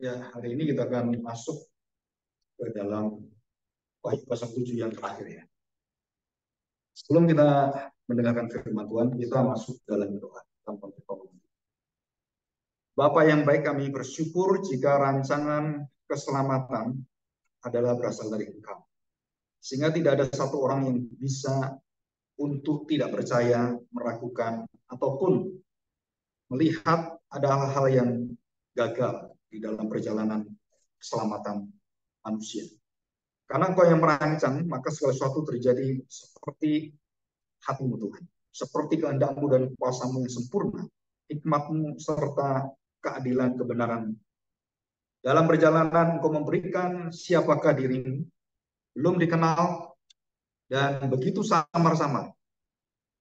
Ya, hari ini kita akan masuk ke dalam Wahyu pasal 7 yang terakhir ya. Sebelum kita mendengarkan firman Tuhan, kita masuk dalam doa. Bapa yang baik, kami bersyukur jika rancangan keselamatan adalah berasal dari Engkau. Sehingga tidak ada satu orang yang bisa untuk tidak percaya, meragukan, ataupun melihat ada hal-hal yang gagal di dalam perjalanan keselamatan manusia. Karena Engkau yang merancang, maka segala sesuatu terjadi seperti hatimu Tuhan. Seperti kehendak-Mu dan kuasa-Mu yang sempurna, hikmat-Mu serta keadilan kebenaran. Dalam perjalanan Engkau memberikan siapakah dirimu, belum dikenal, dan begitu samar-samar.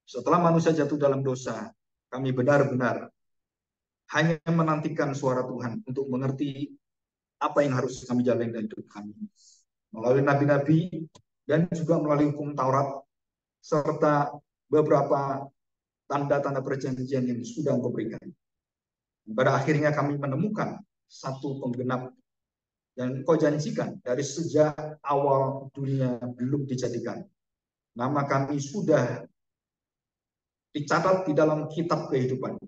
Setelah manusia jatuh dalam dosa, kami benar-benar hanya menantikan suara Tuhan untuk mengerti apa yang harus kami jalani dalam hidup kami. Melalui nabi-nabi dan juga melalui hukum Taurat, serta beberapa tanda-tanda perjanjian yang sudah Engkau berikan. Pada akhirnya kami menemukan satu penggenap yang Engkau janjikan dari sejak awal dunia belum dijadikan. Nama kami sudah dicatat di dalam kitab kehidupan.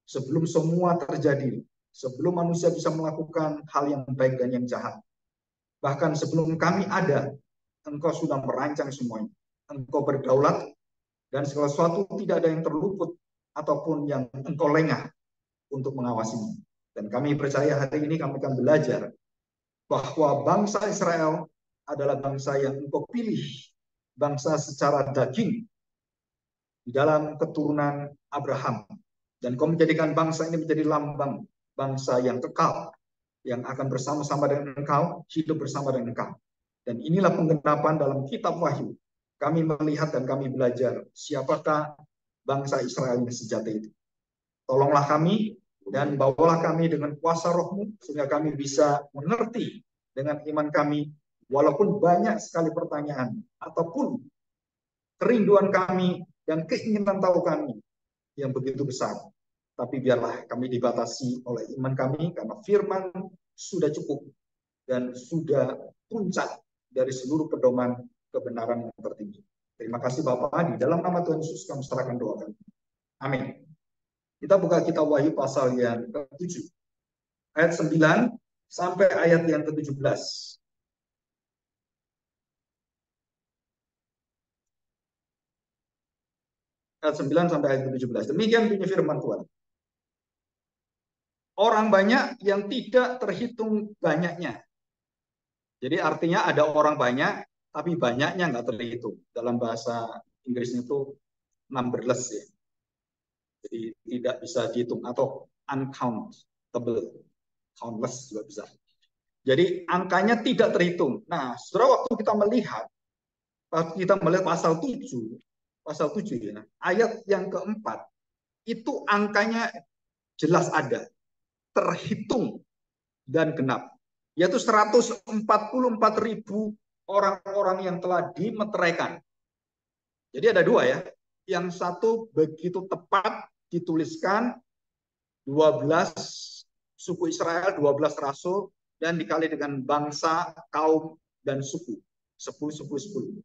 Sebelum semua terjadi, sebelum manusia bisa melakukan hal yang baik dan yang jahat. Bahkan sebelum kami ada, Engkau sudah merancang semuanya. Engkau berdaulat, dan segala sesuatu tidak ada yang terluput ataupun yang Engkau lengah untuk mengawasinya. Dan kami percaya hari ini kami akan belajar bahwa bangsa Israel adalah bangsa yang Engkau pilih, bangsa secara daging di dalam keturunan Abraham. Dan Engkau menjadikan bangsa ini menjadi lambang bangsa yang kekal, yang akan bersama-sama dengan Engkau, hidup bersama dengan Engkau. Dan inilah penggenapan dalam kitab Wahyu. Kami melihat dan kami belajar siapakah bangsa Israel yang sejati itu. Tolonglah kami dan bawalah kami dengan kuasa Roh-Mu sehingga kami bisa mengerti dengan iman kami, walaupun banyak sekali pertanyaan ataupun kerinduan kami dan keinginan tahu kami yang begitu besar. Tapi biarlah kami dibatasi oleh iman kami karena firman sudah cukup dan sudah puncak dari seluruh pedoman kebenaran yang tertinggi. Terima kasih Bapak, di dalam nama Tuhan Yesus kami serahkan doa kami. Amin. Kita buka kitab Wahyu pasal yang ke-7. Ayat 9 sampai ayat yang ke-17. Ayat 9 sampai ayat ke-17. Demikian bunyi firman Tuhan. Orang banyak yang tidak terhitung banyaknya. Jadi artinya ada orang banyak, tapi banyaknya nggak terhitung. Dalam bahasa Inggrisnya itu numberless ya. Jadi tidak bisa dihitung atau uncountable. Countless juga bisa. Jadi angkanya tidak terhitung. Nah, setelah waktu kita melihat pasal 7 ya, ayat yang keempat, itu angkanya jelas ada, terhitung dan genap. Yaitu 144.000 orang-orang yang telah dimeteraikan. Jadi ada dua ya. Yang satu begitu tepat dituliskan 12 suku Israel, 12 rasul, dan dikali dengan bangsa, kaum, dan suku. 10.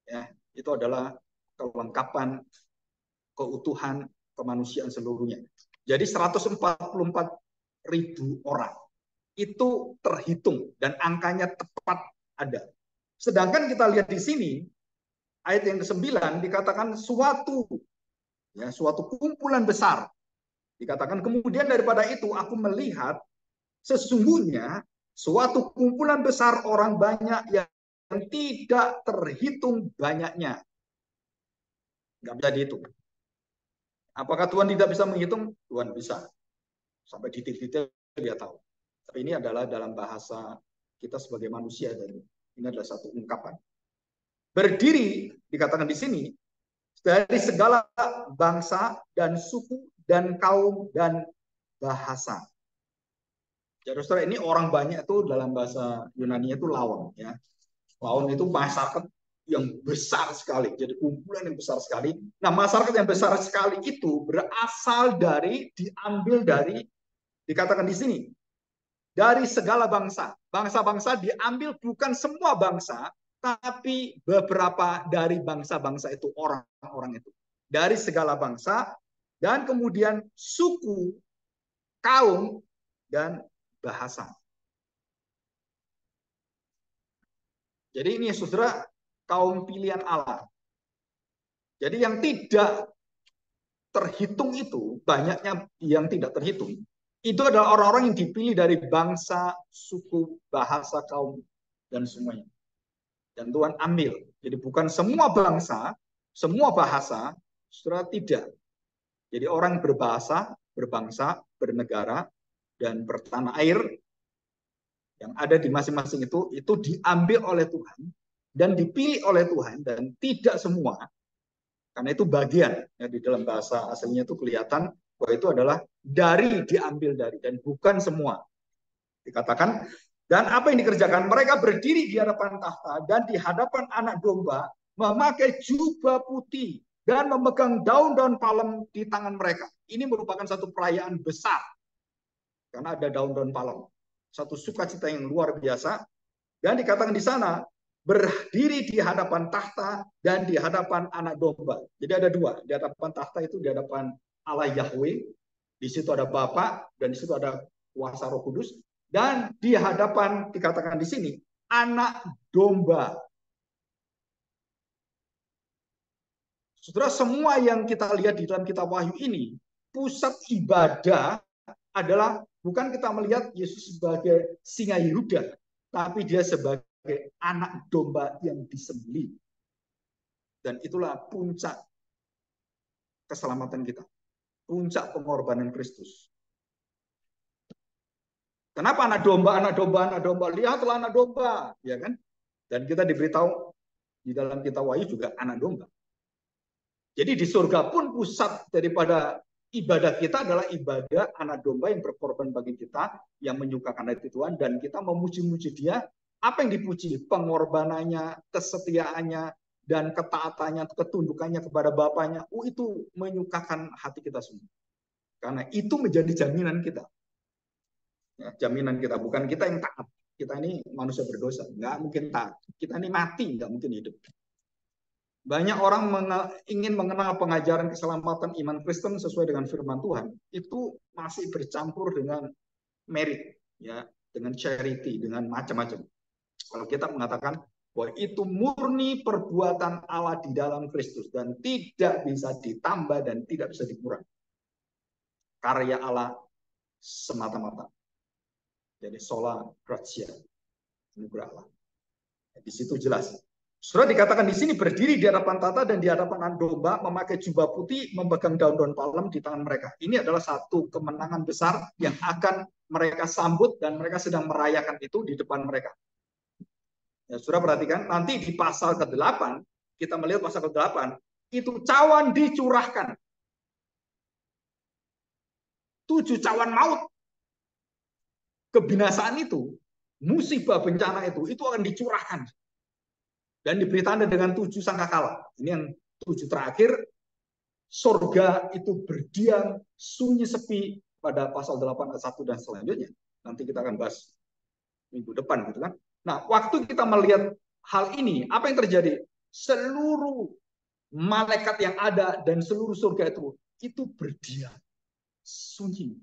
Ya, itu adalah kelengkapan, keutuhan kemanusiaan seluruhnya. Jadi 144.000 orang itu terhitung dan angkanya tepat ada. Sedangkan kita lihat di sini ayat yang ke-9 dikatakan suatu kumpulan besar. Dikatakan kemudian daripada itu aku melihat sesungguhnya suatu kumpulan besar orang banyak yang tidak terhitung banyaknya. Nggak bisa dihitung. Apakah Tuhan tidak bisa menghitung? Tuhan bisa. Sampai detail-detail dia tahu. Tapi ini adalah dalam bahasa kita sebagai manusia, dan ini adalah satu ungkapan. Berdiri, dikatakan di sini, dari segala bangsa dan suku dan kaum dan bahasa. Jadi saudara, ini orang banyak itu dalam bahasa Yunani itu laon ya. Laon itu masyarakat yang besar sekali, jadi kumpulan yang besar sekali. Nah, masyarakat yang besar sekali itu diambil dari, dikatakan di sini, dari segala bangsa. Bangsa-bangsa diambil bukan semua bangsa, tapi beberapa dari bangsa-bangsa itu, orang-orang itu. Dari segala bangsa, dan kemudian suku, kaum, dan bahasa. Jadi ini saudara, kaum pilihan Allah. Jadi yang tidak terhitung itu, banyaknya yang tidak terhitung, itu adalah orang-orang yang dipilih dari bangsa, suku, bahasa, kaum, dan semuanya. Dan Tuhan ambil. Jadi bukan semua bangsa, semua bahasa, saudara, tidak. Jadi orang berbahasa, berbangsa, bernegara, dan bertanah air yang ada di masing-masing itu diambil oleh Tuhan dan dipilih oleh Tuhan, dan tidak semua, karena itu bagian ya, di dalam bahasa aslinya itu kelihatan bahwa itu adalah diambil dari, dan bukan semua. Dikatakan, dan apa yang dikerjakan? Mereka berdiri di hadapan tahta dan di hadapan anak domba, memakai jubah putih dan memegang daun-daun palem di tangan mereka. Ini merupakan satu perayaan besar karena ada daun-daun palem. Satu sukacita yang luar biasa. Dan dikatakan di sana, berdiri di hadapan tahta dan di hadapan anak domba. Jadi ada dua. Di hadapan tahta itu di hadapan Allah Yahweh. Di situ ada Bapa dan di situ ada kuasa Roh Kudus. Dan di hadapan, dikatakan di sini, anak domba. Saudara, semua yang kita lihat di dalam kitab Wahyu ini, pusat ibadah adalah bukan kita melihat Yesus sebagai singa Yehuda, tapi dia sebagai anak domba yang disembelih. Dan itulah puncak keselamatan kita. Puncak pengorbanan Kristus. Kenapa anak domba, anak domba, anak domba? Lihatlah anak domba, ya kan? Dan kita diberitahu di dalam kitab Wahyu juga anak domba. Jadi di surga pun pusat daripada ibadah kita adalah ibadah anak domba yang berkorban bagi kita, yang menyukakan hati Tuhan, dan kita memuji-muji dia. Apa yang dipuji? Pengorbanannya, kesetiaannya, dan ketaatannya, ketundukannya kepada Bapaknya. Itu menyukakan hati kita semua. Karena itu menjadi jaminan kita. Ya, jaminan kita, bukan kita yang taat. Kita ini manusia berdosa, nggak mungkin taat. Kita ini mati, nggak mungkin hidup. Banyak orang ingin mengenal pengajaran keselamatan iman Kristen sesuai dengan firman Tuhan, itu masih bercampur dengan merit, ya, dengan charity, dengan macam-macam. Kalau kita mengatakan bahwa itu murni perbuatan Allah di dalam Kristus dan tidak bisa ditambah dan tidak bisa dikurangi. Karya Allah semata-mata. Jadi sola gratia, anugerah Allah. Di situ jelas. Saudara, dikatakan di sini berdiri di hadapan tahta dan di hadapan anak domba, memakai jubah putih, memegang daun-daun palem di tangan mereka. Ini adalah satu kemenangan besar yang akan mereka sambut dan mereka sedang merayakan itu di depan mereka. Ya, saudara perhatikan, nanti di pasal ke-8, kita melihat pasal ke-8, itu cawan dicurahkan. 7 cawan maut. Kebinasaan itu, musibah bencana itu akan dicurahkan. Dan diberi tanda dengan 7 sangkakala. Ini yang 7 terakhir, surga itu berdiam, sunyi sepi pada pasal 8 ayat 1 dan selanjutnya. Nanti kita akan bahas minggu depan, gitu kan. Nah, waktu kita melihat hal ini, apa yang terjadi? Seluruh malaikat yang ada dan seluruh surga itu berdiam, sunyi.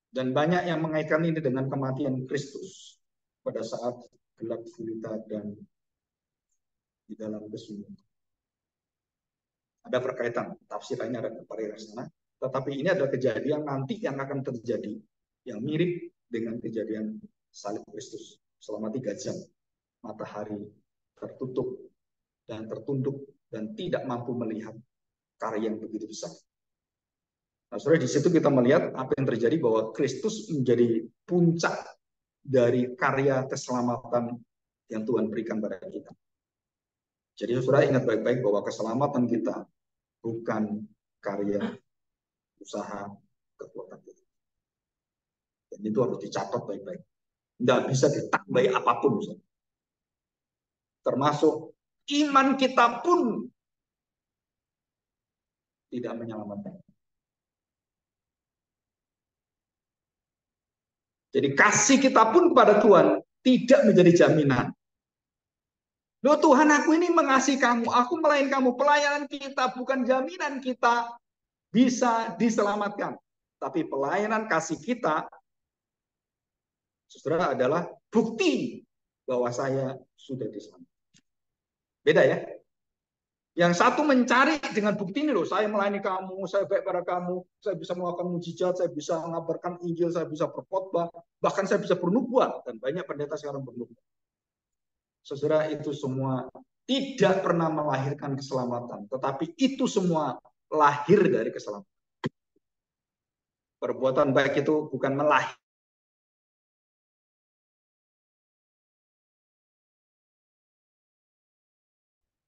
Dan banyak yang mengaitkan ini dengan kematian Kristus pada saat gelap gulita dan di dalam kesunyian. Ada perkaitan, tafsir lainnya ada pada sana. Tetapi ini adalah kejadian nanti yang akan terjadi, yang mirip dengan kejadian salib Kristus. Selama 3 jam, matahari tertutup dan tertunduk dan tidak mampu melihat karya yang begitu besar. Nah, saudara, di situ kita melihat apa yang terjadi, bahwa Kristus menjadi puncak dari karya keselamatan yang Tuhan berikan pada kita. Jadi saudara ingat baik-baik bahwa keselamatan kita bukan karya usaha kekuatan kita. Dan itu harus dicatat baik-baik. Tidak bisa ditambahi apapun. Saudara. Termasuk iman kita pun tidak menyelamatkan. Jadi kasih kita pun kepada Tuhan tidak menjadi jaminan. Loh Tuhan, aku ini mengasihi kamu, aku melayani kamu. Pelayanan kita bukan jaminan kita bisa diselamatkan. Tapi pelayanan kasih kita, saudara, adalah bukti bahwa saya sudah diselamatkan. Beda ya. Yang satu mencari dengan bukti ini loh, saya melayani kamu, saya baik pada kamu, saya bisa melakukan mujizat, saya bisa mengabarkan Injil, saya bisa berkhotbah, bahkan saya bisa bernubuat, dan banyak pendeta sekarang bernubuat. Saudara, itu semua tidak pernah melahirkan keselamatan, tetapi itu semua lahir dari keselamatan. Perbuatan baik itu bukan melahirkan,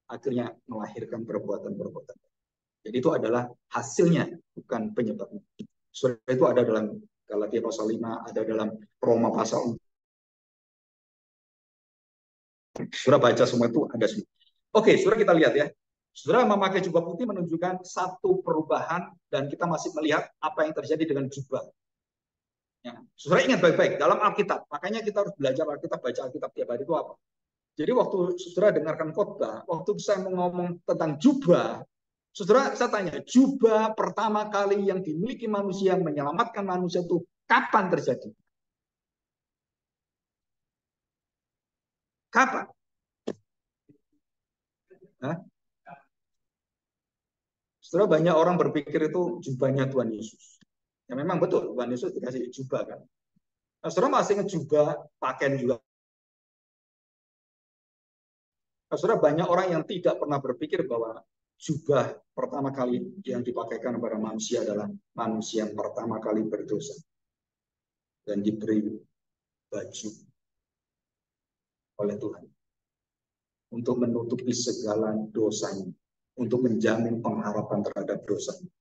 akhirnya melahirkan perbuatan-perbuatan. Jadi itu adalah hasilnya, bukan penyebabnya. Saudara, itu ada dalam Galatia pasal 5, ada dalam Roma pasal 4. Saudara baca semua itu ada semua. Oke, saudara kita lihat ya. Saudara, memakai jubah putih menunjukkan satu perubahan dan kita masih melihat apa yang terjadi dengan jubah. Ya. Saudara ingat baik-baik dalam Alkitab. Makanya kita harus belajar Alkitab, baca Alkitab tiap hari itu apa. Jadi waktu saudara dengarkan khotbah, waktu saya ngomong tentang jubah, saudara saya tanya, jubah pertama kali yang dimiliki manusia menyelamatkan manusia itu kapan terjadi? Kapan? Hah? Saudara, banyak orang berpikir itu jubahnya Tuhan Yesus. Ya memang betul, Tuhan Yesus dikasih jubah kan. Nah, saudara masih ingat jubah, pakaian juga. Nah, saudara, banyak orang yang tidak pernah berpikir bahwa jubah pertama kali yang dipakaikan kepada manusia adalah manusia yang pertama kali berdosa dan diberi baju oleh Tuhan untuk menutupi segala dosanya, untuk menjamin pengharapan terhadap dosanya.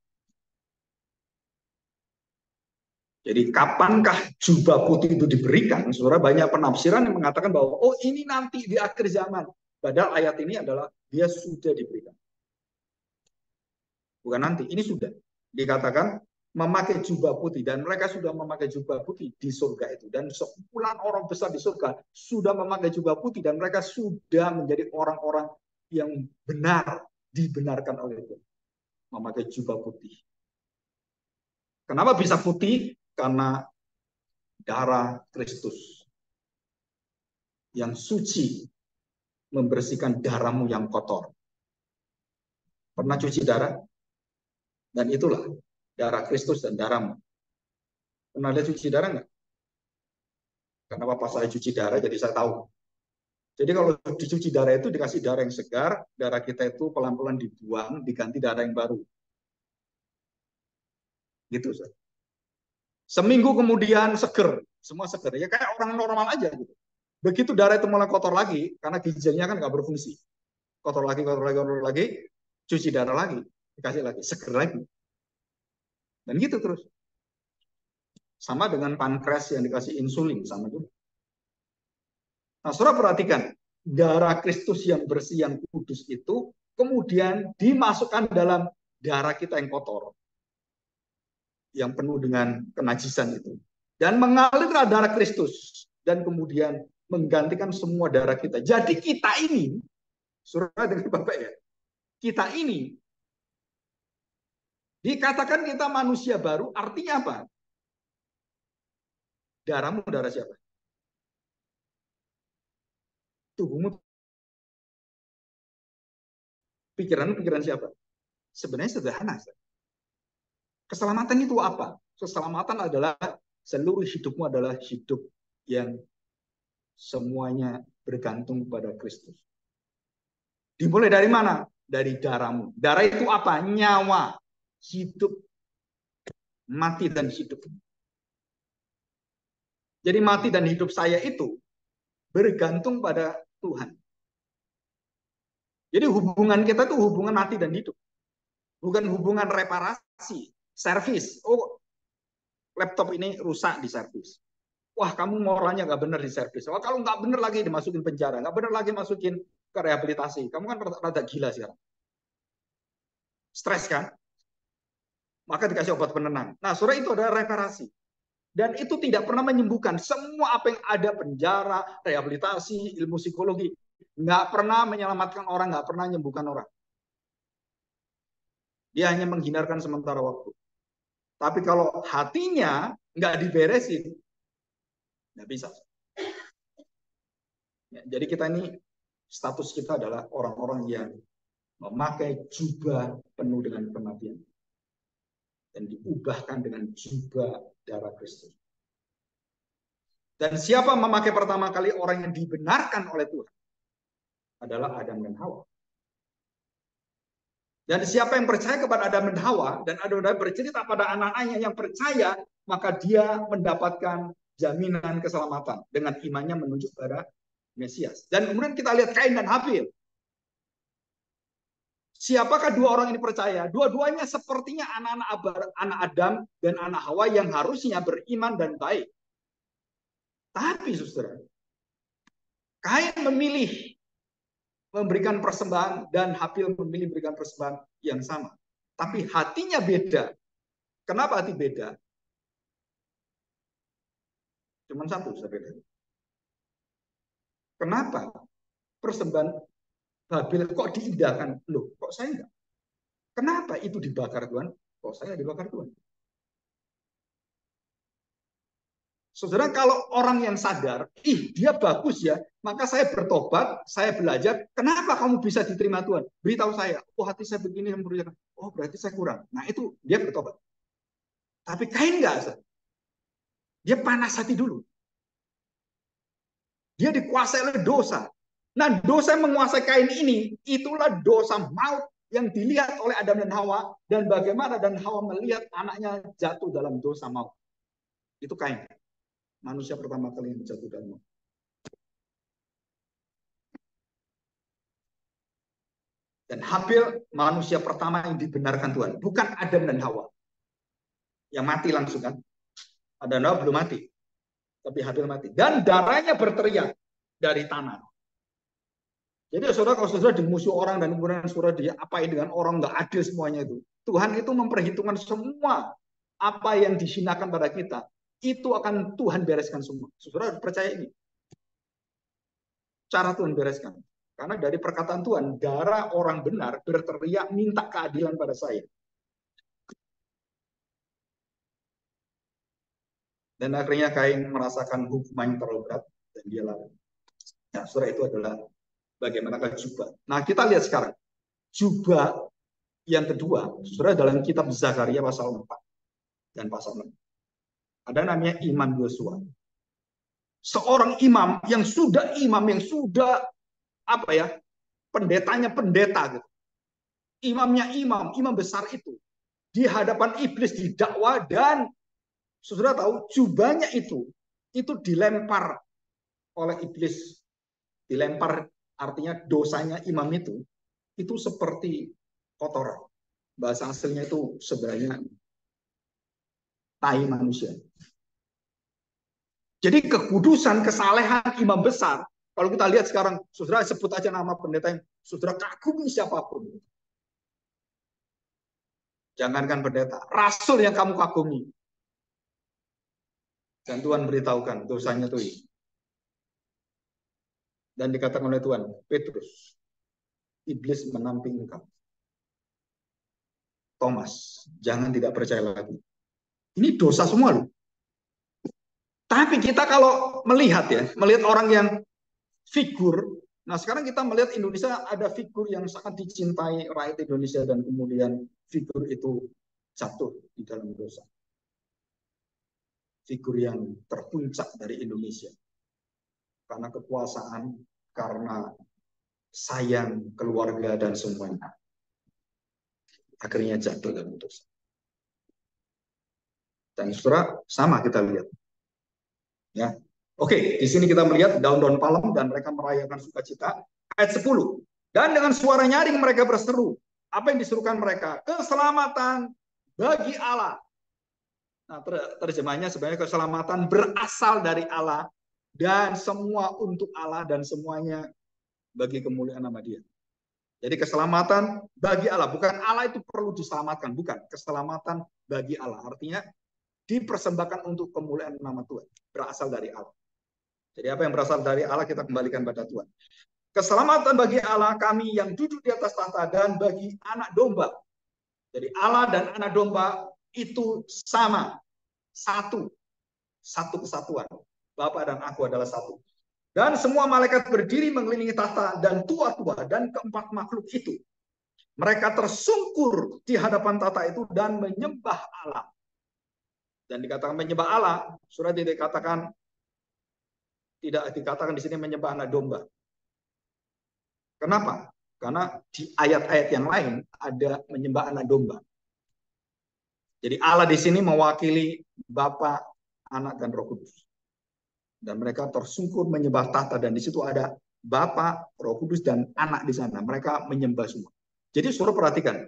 Jadi kapankah jubah putih itu diberikan? Saudara, banyak penafsiran yang mengatakan bahwa oh ini nanti di akhir zaman. Padahal ayat ini adalah dia sudah diberikan. Bukan nanti, ini sudah. Dikatakan memakai jubah putih dan mereka sudah memakai jubah putih di surga itu, dan sekumpulan orang besar di surga sudah memakai jubah putih dan mereka sudah menjadi orang-orang yang benar, dibenarkan oleh Tuhan, memakai jubah putih. Kenapa bisa putih? Karena darah Kristus yang suci membersihkan darahmu yang kotor. Pernah cuci darah? Dan itulah darah Kristus dan darahmu. Pernah lihat cuci darah nggak? Kenapa pas saya cuci darah jadi saya tahu. Jadi kalau dicuci darah itu dikasih darah yang segar, darah kita itu pelan-pelan dibuang, diganti darah yang baru. Gitu. Seminggu kemudian seger, semua seger. Ya kayak orang normal aja gitu. Begitu darah itu mulai kotor lagi, karena ginjalnya kan nggak berfungsi. Kotor lagi, kotor lagi, kotor lagi, cuci darah lagi, dikasih lagi, seger lagi. Dan gitu terus. Sama dengan pankreas yang dikasih insulin, sama juga. Nah, saudara perhatikan, darah Kristus yang bersih, yang kudus itu, kemudian dimasukkan dalam darah kita yang kotor, yang penuh dengan kenajisan itu. Dan mengalirlah darah Kristus, dan kemudian menggantikan semua darah kita. Jadi kita ini, saudara dengan Bapak ya, kita ini, dikatakan kita manusia baru, artinya apa? Darahmu darah siapa? Tubuhmu, pikiran siapa? Sebenarnya sederhana. Keselamatan itu apa? Keselamatan adalah seluruh hidupmu adalah hidup yang semuanya bergantung pada Kristus. Dimulai dari mana? Dari darahmu. Darah itu apa? Nyawa, hidup, mati dan hidup. Jadi mati dan hidup saya itu bergantung pada Tuhan. Jadi hubungan kita itu hubungan mati dan hidup. Bukan hubungan reparasi, servis. Oh, laptop ini rusak di servis. Wah, kamu moralnya nggak benar di servis. Wah, kalau nggak benar lagi dimasukin penjara, nggak benar lagi masukin ke rehabilitasi. Kamu kan rada gila sekarang. Stres kan? Maka dikasih obat penenang. Nah, saudara, itu adalah reparasi. Dan itu tidak pernah menyembuhkan. Semua apa yang ada, penjara, rehabilitasi, ilmu psikologi, nggak pernah menyelamatkan orang, nggak pernah menyembuhkan orang. Dia hanya menghindarkan sementara waktu. Tapi kalau hatinya nggak diberesin, nggak bisa. Ya, jadi kita ini, status kita adalah orang-orang yang memakai jubah penuh dengan kematian. Dan diubahkan dengan jubah darah Kristus. Dan siapa memakai pertama kali orang yang dibenarkan oleh Tuhan? Adalah Adam dan Hawa. Dan siapa yang percaya kepada Adam dan Hawa, dan Adam dan Hawa bercerita pada anak-anaknya yang percaya, maka dia mendapatkan jaminan keselamatan dengan imannya menuju pada Mesias. Dan kemudian kita lihat Kain dan Habil. Siapakah dua orang ini percaya? Dua-duanya sepertinya anak Adam dan anak Hawa yang harusnya beriman dan baik. Tapi saudara, Kain memilih memberikan persembahan dan Habil memilih memberikan persembahan yang sama. Tapi hatinya beda. Kenapa hati beda? Cuma satu beda. Kenapa persembahan Habil kok diindahkan? Loh, kok saya enggak? Kenapa itu dibakar Tuhan? Kok saya dibakar Tuhan? Saudara, kalau orang yang sadar, dia bagus ya, maka saya bertobat, saya belajar, kenapa kamu bisa diterima Tuhan? Beritahu saya, hati saya begini, berarti saya kurang. Nah itu, dia bertobat. Tapi Kain enggak, dia panas hati dulu. Dia dikuasai oleh dosa. Nah dosa yang menguasai Kain ini, itulah dosa maut yang dilihat oleh Adam dan Hawa, dan bagaimana dan Hawa melihat anaknya jatuh dalam dosa maut. Itu Kain. Manusia pertama kali yang jatuh dalam maut. Dan Habil manusia pertama yang dibenarkan Tuhan. Bukan Adam dan Hawa. Yang mati langsung kan. Adam dan Hawa belum mati. Tapi Habil mati. Dan darahnya berteriak dari tanah. Jadi saudara, kalau saudara dimusuh orang dan kemudian saudara diapain dengan orang, nggak adil semuanya itu. Tuhan itu memperhitungkan semua apa yang disinakan pada kita. Itu akan Tuhan bereskan semua. Saudara percaya ini. Cara Tuhan bereskan. Karena dari perkataan Tuhan, darah orang benar berteriak minta keadilan pada saya. Dan akhirnya Kain merasakan hukuman yang terlalu berat dan dia lari. Nah, saudara, itu adalah bagaimana jubah. Nah, kita lihat sekarang. Jubah yang kedua, saudara, dalam kitab Zakaria pasal 4 dan pasal 6. Ada namanya Imam Yosua. Seorang imam yang sudah pendetanya pendeta gitu. Imamnya imam besar itu di hadapan iblis didakwa, dan saudara tahu jubahnya itu dilempar oleh iblis. Dilempar artinya dosanya imam itu seperti kotoran. Bahasa aslinya itu sebenarnya tai manusia. Jadi kekudusan, kesalehan imam besar, kalau kita lihat sekarang, saudara sebut aja nama pendeta yang saudara kagumi siapapun. Jangankan pendeta, rasul yang kamu kagumi. Dan Tuhan beritahukan dosanya itu ini. Dan dikatakan oleh Tuhan, Petrus, iblis menamping engkau. Thomas, jangan tidak percaya lagi. Ini dosa semua loh. Tapi kita kalau melihat orang yang figur, nah sekarang kita melihat Indonesia ada figur yang sangat dicintai rakyat Indonesia, dan kemudian figur itu jatuh di dalam dosa. Figur yang terpuncak dari Indonesia. Karena kekuasaan, karena sayang keluarga dan semuanya. Akhirnya jatuh dalam dosa. Dan saudara, sama kita lihat. Ya. Oke, di sini kita melihat daun-daun palem dan mereka merayakan sukacita. Ayat 10. Dan dengan suara nyaring mereka berseru. Apa yang diserukan mereka? Keselamatan bagi Allah. Nah, terjemahnya sebenarnya keselamatan berasal dari Allah dan semua untuk Allah dan semuanya bagi kemuliaan nama Dia. Jadi keselamatan bagi Allah, bukan Allah itu perlu diselamatkan, bukan. Keselamatan bagi Allah. Artinya dipersembahkan untuk kemuliaan nama Tuhan. Berasal dari Allah. Jadi apa yang berasal dari Allah kita kembalikan pada Tuhan. Keselamatan bagi Allah kami yang duduk di atas tahta dan bagi anak domba. Jadi Allah dan anak domba itu sama. Satu kesatuan. Bapa dan aku adalah satu. Dan semua malaikat berdiri mengelilingi tahta dan tua-tua dan keempat makhluk itu. Mereka tersungkur di hadapan tahta itu dan menyembah Allah. Dan dikatakan menyembah Allah, surat dikatakan tidak dikatakan di sini menyembah anak domba. Kenapa? Karena di ayat-ayat yang lain ada menyembah anak domba. Jadi Allah di sini mewakili Bapa, Anak, dan Roh Kudus. Dan mereka tersungkur menyembah tahta dan di situ ada Bapa, Roh Kudus dan Anak di sana. Mereka menyembah semua. Jadi suruh perhatikan.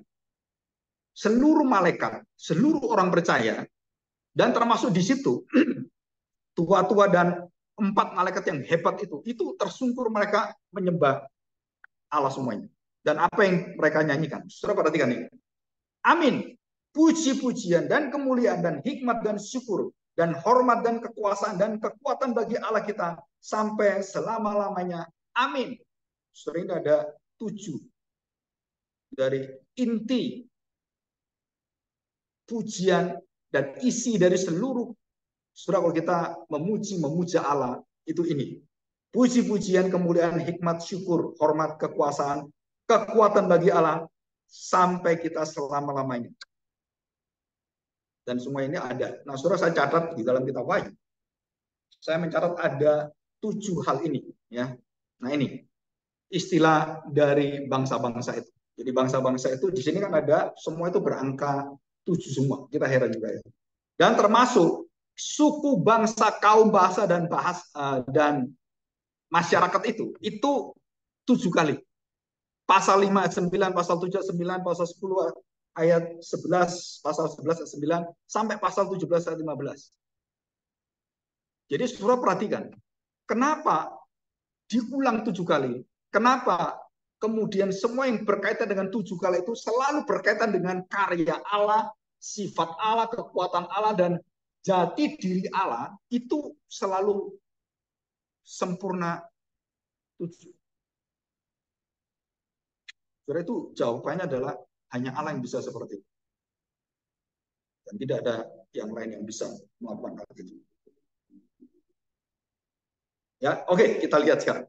Seluruh malaikat, seluruh orang percaya dan termasuk di situ tua-tua dan 4 malaikat yang hebat itu tersungkur mereka menyembah Allah semuanya. Dan apa yang mereka nyanyikan? Suruh perhatikan ini. Amin. Puji-pujian dan kemuliaan dan hikmat dan syukur dan hormat dan kekuasaan dan kekuatan bagi Allah kita sampai selama-lamanya. Amin. Sering ada 7 dari inti pujian dan isi dari seluruh surah kalau kita memuja Allah itu ini. Puji-pujian, kemuliaan, hikmat, syukur, hormat, kekuasaan, kekuatan bagi Allah sampai kita selama-lamanya. Dan semua ini ada. Nah, saudara saya catat di dalam kitab Wahyu. Saya mencatat ada 7 hal ini. Ya. Nah ini istilah dari bangsa-bangsa itu. Jadi bangsa-bangsa itu di sini kan ada semua itu berangka 7 semua. Kita heran juga ya. Dan termasuk suku, bangsa, kaum, bahasa dan dan masyarakat itu 7 kali. Pasal 5 ayat 9, pasal 7 ayat 9, pasal 10 ayat 11, pasal 11 ayat 9, sampai pasal 17 ayat 15. Jadi saudara perhatikan, kenapa diulang 7 kali? Kenapa kemudian semua yang berkaitan dengan 7 kali itu selalu berkaitan dengan karya Allah, sifat Allah, kekuatan Allah, dan jati diri Allah itu selalu sempurna 7. Saudara itu jawabannya adalah hanya Allah yang bisa seperti itu. Dan tidak ada yang lain yang bisa melakukan hal itu. Ya, oke, kita lihat sekarang.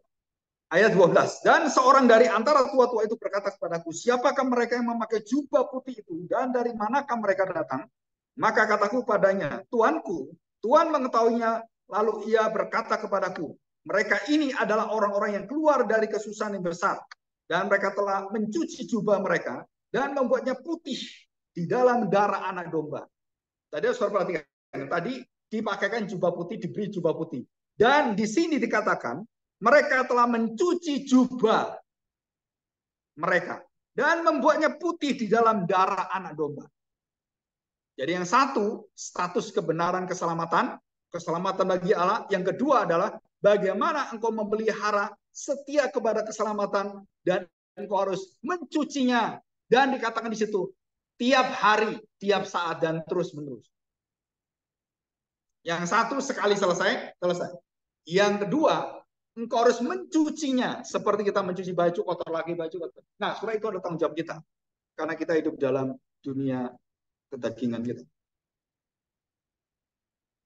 Ayat 12. Dan seorang dari antara tua-tua itu berkata kepadaku, siapakah mereka yang memakai jubah putih itu dan dari manakah mereka datang? Maka kataku padanya, Tuanku, Tuhan mengetahuinya. Lalu ia berkata kepadaku, mereka ini adalah orang-orang yang keluar dari kesusahan yang besar. Dan mereka telah mencuci jubah mereka dan membuatnya putih di dalam darah anak domba. Tadi saudara perhatikan, tadi dipakaikan jubah putih, diberi jubah putih. Dan di sini dikatakan, mereka telah mencuci jubah mereka dan membuatnya putih di dalam darah anak domba. Jadi yang satu, status kebenaran keselamatan bagi Allah. Yang kedua adalah bagaimana engkau memelihara setia kepada keselamatan dan engkau harus mencucinya. Dan dikatakan di situ, tiap hari, tiap saat, dan terus-menerus. Yang satu sekali selesai. Yang kedua, engkau harus mencucinya. Seperti kita mencuci baju, kotor lagi baju. Kotor. Nah, surah itu adalah tanggung jawab kita. Karena kita hidup dalam dunia kedagingan kita.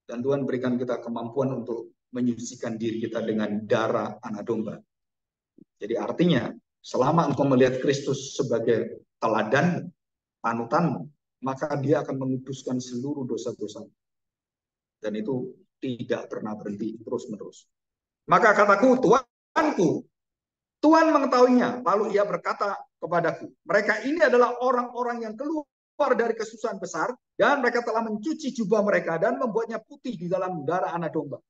Dan Tuhan berikan kita kemampuan untuk menyucikan diri kita dengan darah anak domba. Jadi artinya, selama engkau melihat Kristus sebagai teladan, panutanmu, maka dia akan menguduskan seluruh dosa-dosa. Dan itu tidak pernah berhenti, terus-menerus. Maka kataku, Tuanku, Tuhan mengetahuinya. Lalu ia berkata kepadaku, mereka ini adalah orang-orang yang keluar dari kesusahan besar, dan mereka telah mencuci jubah mereka dan membuatnya putih di dalam darah anak domba.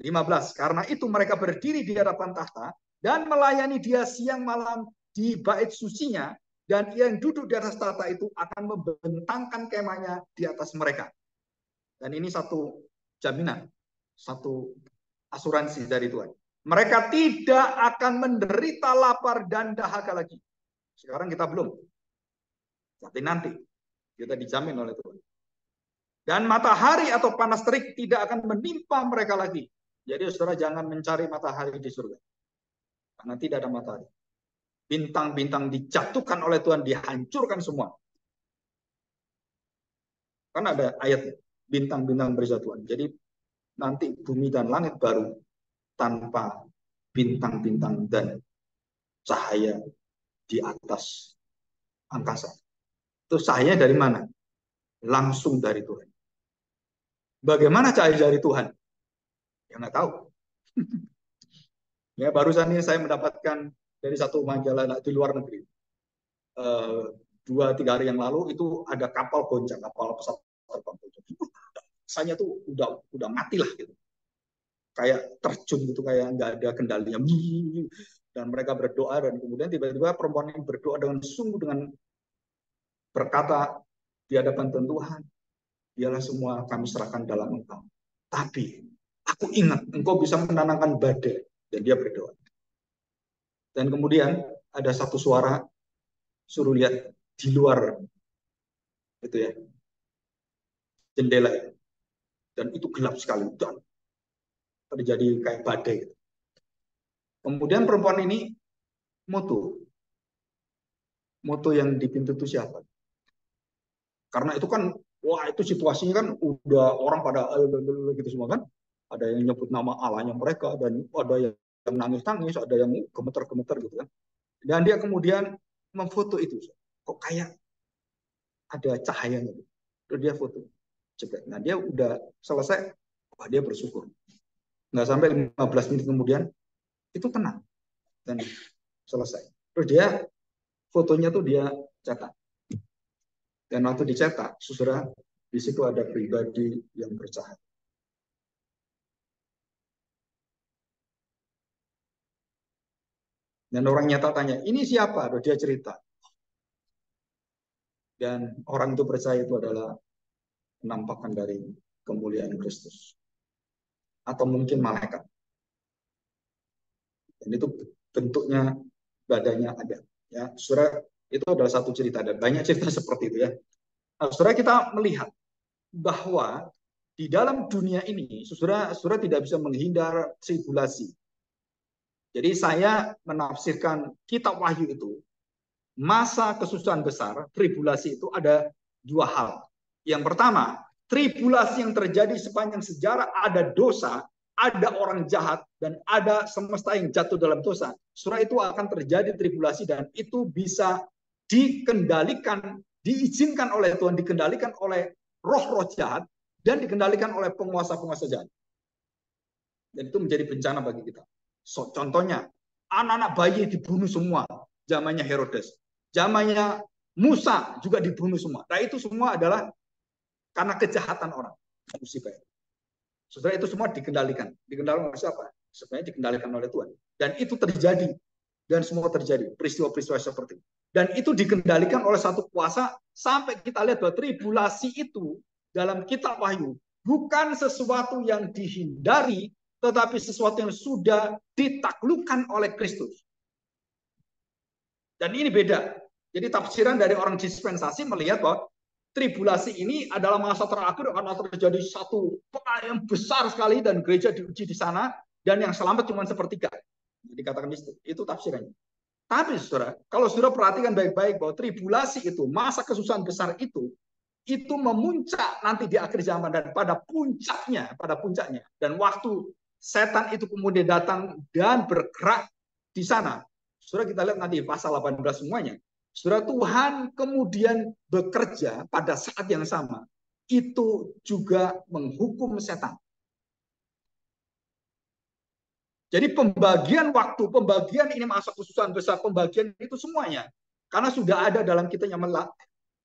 15. Karena itu mereka berdiri di hadapan tahta dan melayani dia siang malam di bait sucinya, dan ia yang duduk di atas tahta itu akan membentangkan kemahnya di atas mereka. Dan ini satu jaminan, satu asuransi dari Tuhan. Mereka tidak akan menderita lapar dan dahaga lagi. Sekarang kita belum. Tapi nanti kita dijamin oleh Tuhan. Dan matahari atau panas terik tidak akan menimpa mereka lagi. Jadi saudara jangan mencari matahari di surga. Karena tidak ada matahari. Bintang-bintang dijatuhkan oleh Tuhan, dihancurkan semua. Kan ada ayatnya, bintang-bintang berjatuhan. Jadi nanti bumi dan langit baru tanpa bintang-bintang dan cahaya di atas angkasa. Itu cahaya dari mana? Langsung dari Tuhan. Bagaimana cahaya dari Tuhan? Ya nggak tahu. Ya barusan ini saya mendapatkan dari satu majalah di luar negeri. 2-3 hari yang lalu itu ada kapal goncang, kapal pesawat terbang goncang. Rasanya tuh udah mati lah gitu. Kayak terjun gitu, kayak nggak ada kendalinya. Dan mereka berdoa dan kemudian tiba-tiba perempuan ini berdoa dengan sungguh, dengan berkata di hadapan Tuhan, dialah semua kami serahkan dalam Engkau. Tapi aku ingat Engkau bisa menenangkan badai. Dan dia berdoa. Dan kemudian ada satu suara, suruh lihat di luar itu ya, jendela ya. Dan itu gelap sekali dan terjadi kayak badai. Kemudian perempuan ini moto yang di pintu itu siapa? Karena itu kan, wah itu situasinya kan udah orang pada gitu semua kan. Ada yang nyebut nama Allahnya mereka, dan ada yang nangis-nangis, ada yang gemeter-gemeter gitu kan. Dan dia kemudian memfoto itu. Kok kayak ada cahayanya gitu. Terus dia foto. Nah dia udah selesai, wah dia bersyukur. Nggak sampai 15 menit kemudian, itu tenang. Dan selesai. Terus dia, fotonya tuh dia cetak. Dan waktu dicetak, saudara, di situ ada pribadi yang bercahaya. Dan orang nyata tanya, ini siapa? Dia cerita. Dan orang itu percaya itu adalah penampakan dari kemuliaan Kristus. Atau mungkin malaikat. Dan itu bentuknya, badannya ada. Ya, saudara, itu adalah satu cerita. Dan banyak cerita seperti itu ya. Nah, saudara, kita melihat bahwa di dalam dunia ini, saudara tidak bisa menghindar tribulasi. Jadi saya menafsirkan kitab Wahyu itu, masa kesusahan besar, tribulasi itu ada dua hal. Yang pertama, tribulasi yang terjadi sepanjang sejarah, ada dosa, ada orang jahat, dan ada semesta yang jatuh dalam dosa. Surah itu akan terjadi tribulasi, dan itu bisa dikendalikan, diizinkan oleh Tuhan, dikendalikan oleh roh-roh jahat, dan dikendalikan oleh penguasa-penguasa jahat. Dan itu menjadi bencana bagi kita. So, contohnya, anak-anak bayi dibunuh semua, zamannya Herodes. Zamannya Musa juga dibunuh semua. Nah itu semua adalah karena kejahatan orang. Musibah. Saudara, itu semua dikendalikan. Dikendalikan oleh siapa? Sebenarnya dikendalikan oleh Tuhan. Dan itu terjadi. Dan semua terjadi. Peristiwa-peristiwa seperti itu. Dan itu dikendalikan oleh satu kuasa, sampai kita lihat bahwa tribulasi itu dalam kitab Wahyu bukan sesuatu yang dihindari, tetapi sesuatu yang sudah ditaklukkan oleh Kristus. Dan ini beda. Jadi tafsiran dari orang dispensasi melihat bahwa tribulasi ini adalah masa terakhir, karena terjadi satu perang yang besar sekali dan gereja diuji di sana, dan yang selamat cuma sepertiga. Dikatakan itu tafsirannya. Tapi saudara, kalau saudara perhatikan baik-baik bahwa tribulasi itu, masa kesusahan besar itu memuncak nanti di akhir zaman, dan pada puncaknya, dan waktu setan itu kemudian datang dan bergerak di sana. Saudara, kita lihat nanti pasal 18 semuanya. Saudara, Tuhan kemudian bekerja pada saat yang sama. Itu juga menghukum setan. Jadi pembagian waktu, pembagian ini masa kesusahan besar, pembagian itu semuanya. Karena sudah ada dalam kitabnya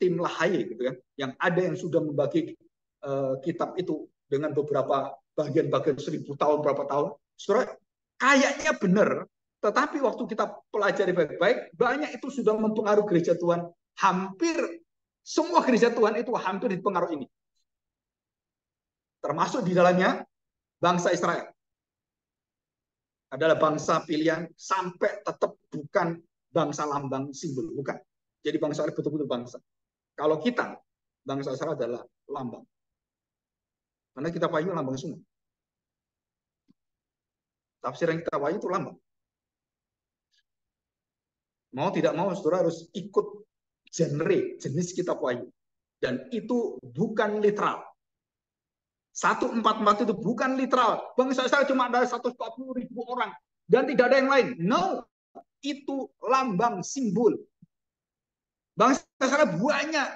tim Lahaye gitu ya, yang ada yang sudah membagi kitab itu dengan beberapa bagian-bagian 1000 tahun, berapa tahun. Saudara, kayaknya benar, tetapi waktu kita pelajari baik-baik, banyak itu sudah mempengaruhi gereja Tuhan. Hampir semua gereja Tuhan itu hampir dipengaruhi ini. Termasuk di dalamnya bangsa Israel. Adalah bangsa pilihan, sampai tetap bukan bangsa lambang simbol, bukan. Jadi bangsa Israel betul-betul bangsa. Kalau kita, bangsa Israel adalah lambang. Karena kitab Wahyu lambang semua. Tafsir yang kitab Wahyu itu lambang. Mau tidak mau, saudara harus ikut jenis kitab Wahyu. Dan itu bukan literal. 144 itu bukan literal. Bangsa Israel cuma ada 140.000 orang. Dan tidak ada yang lain. No, itu lambang simbol. Bangsa Israel banyak.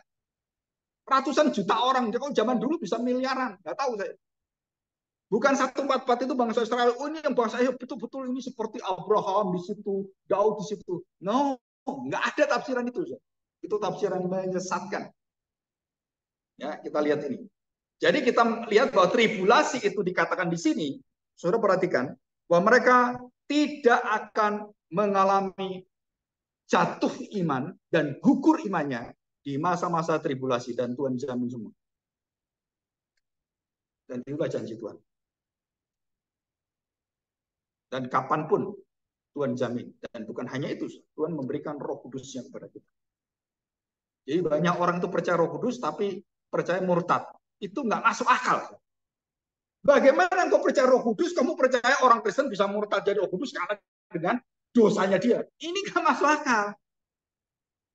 Ratusan juta orang. Kalau zaman dulu bisa miliaran. Nggak tahu saya. Bukan 144 itu bangsa Israel. Oh, ini yang bangsa Israel betul-betul ini seperti Abraham di situ, Daud di situ. No, nggak ada tafsiran itu. Itu tafsiran yang menyesatkan. Ya, kita lihat ini. Jadi kita lihat bahwa tribulasi itu dikatakan di sini, saudara perhatikan, bahwa mereka tidak akan mengalami jatuh iman dan gugur imannya di masa-masa tribulasi, dan Tuhan jamin semua. Dan itulah janji Tuhan. Dan kapanpun Tuhan jamin. Dan bukan hanya itu, Tuhan memberikan Roh Kudus-Nya kepada kita. Jadi banyak orang itu percaya Roh Kudus, tapi percaya murtad. Itu nggak masuk akal. Bagaimana engkau percaya Roh Kudus, kamu percaya orang Kristen bisa murtad jadi Roh Kudus karena dengan dosanya dia? Ini nggak masuk akal.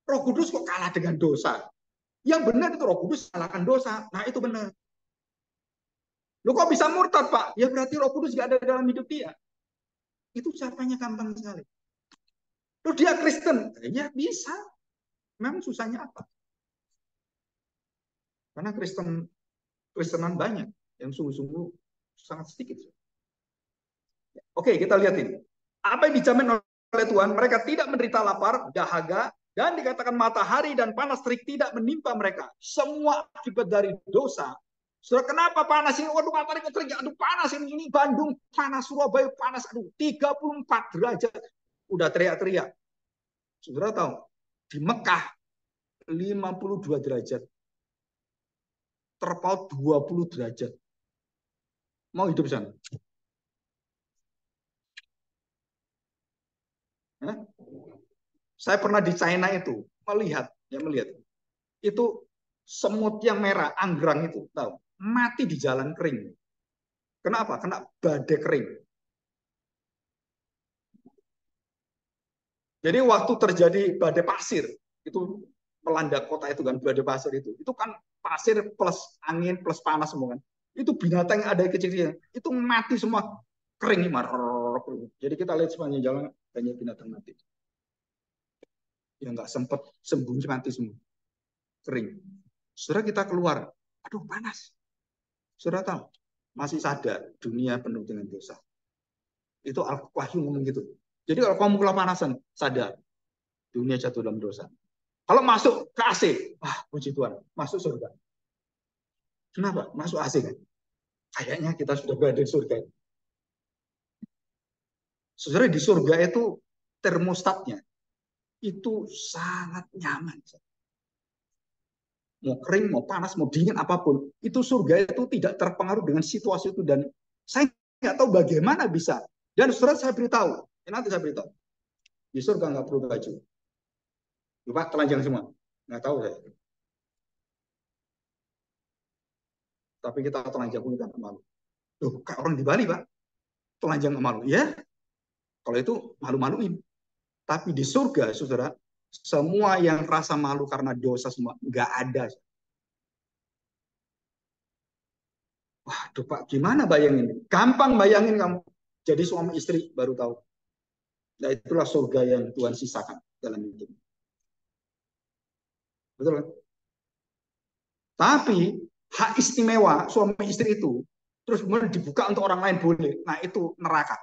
Roh Kudus kok kalah dengan dosa? Yang benar itu Roh Kudus kalahkan dosa. Nah itu benar. Lu kok bisa murtad, Pak? Ya berarti Roh Kudus nggak ada dalam hidup dia. Itu caranya gampang sekali. Lu dia Kristen? Ya bisa. Memang susahnya apa? Karena Kristenan banyak yang sungguh-sungguh sangat sedikit. Oke, kita lihat ini. Apa yang dijamin oleh Tuhan? Mereka tidak menderita lapar, dahaga, dan dikatakan matahari dan panas terik tidak menimpa mereka. Semua akibat dari dosa. Saudara, kenapa panas ini? Waduh, matahari kok terik. Aduh, panas ini. Bandung panas, Surabaya panas. Aduh, 34 derajat. Udah teriak-teriak. Saudara tahu, di Mekah 52 derajat. Terpaut 20 derajat. Mau hidup sana? Hah? Saya pernah di China itu melihat itu semut yang merah, anggrang itu, tahu, mati di jalan kering. Kenapa? Kena badai kering. Jadi waktu terjadi badai pasir itu melanda kota itu kan, badai pasir itu kan pasir plus angin plus panas semua kan. Itu binatang yang ada kecil-kecil itu mati semua, kering. Jadi kita lihat sepanjang jalan banyak binatang mati. Yang nggak sempat sembuh mati semua, kering. Saudara kita keluar, aduh panas. Saudara tahu, masih sadar dunia penuh dengan dosa. Itu Al-Wahyu ngomong gitu. Jadi kalau kamu kepanasan, sadar dunia jatuh dalam dosa. Kalau masuk ke AC, wah puji Tuhan, masuk surga. Kenapa? Masuk AC kan? Kayaknya kita sudah berada di surga. Saudara, di surga itu termostatnya itu sangat nyaman. Mau kering, mau panas, mau dingin, apapun. Itu surga itu tidak terpengaruh dengan situasi itu. Dan saya nggak tahu bagaimana bisa. Dan saudara saya beritahu, nanti saya beritahu. Di surga nggak perlu baju. Lupa telanjang semua. Nggak tahu saya. Tapi kita telanjang pun tidak malu. Loh, kayak orang di Bali, Pak. Telanjang nggak malu. Ya, kalau itu malu-maluin. Tapi di surga, saudara, semua yang rasa malu karena dosa semua, nggak ada. Waduh Pak, gimana bayangin? Gampang bayangin kamu. Jadi suami istri baru tahu. Nah itulah surga yang Tuhan sisakan dalam hidup. Betul kan? Tapi hak istimewa suami istri itu terus kemudian dibuka untuk orang lain boleh. Nah itu neraka.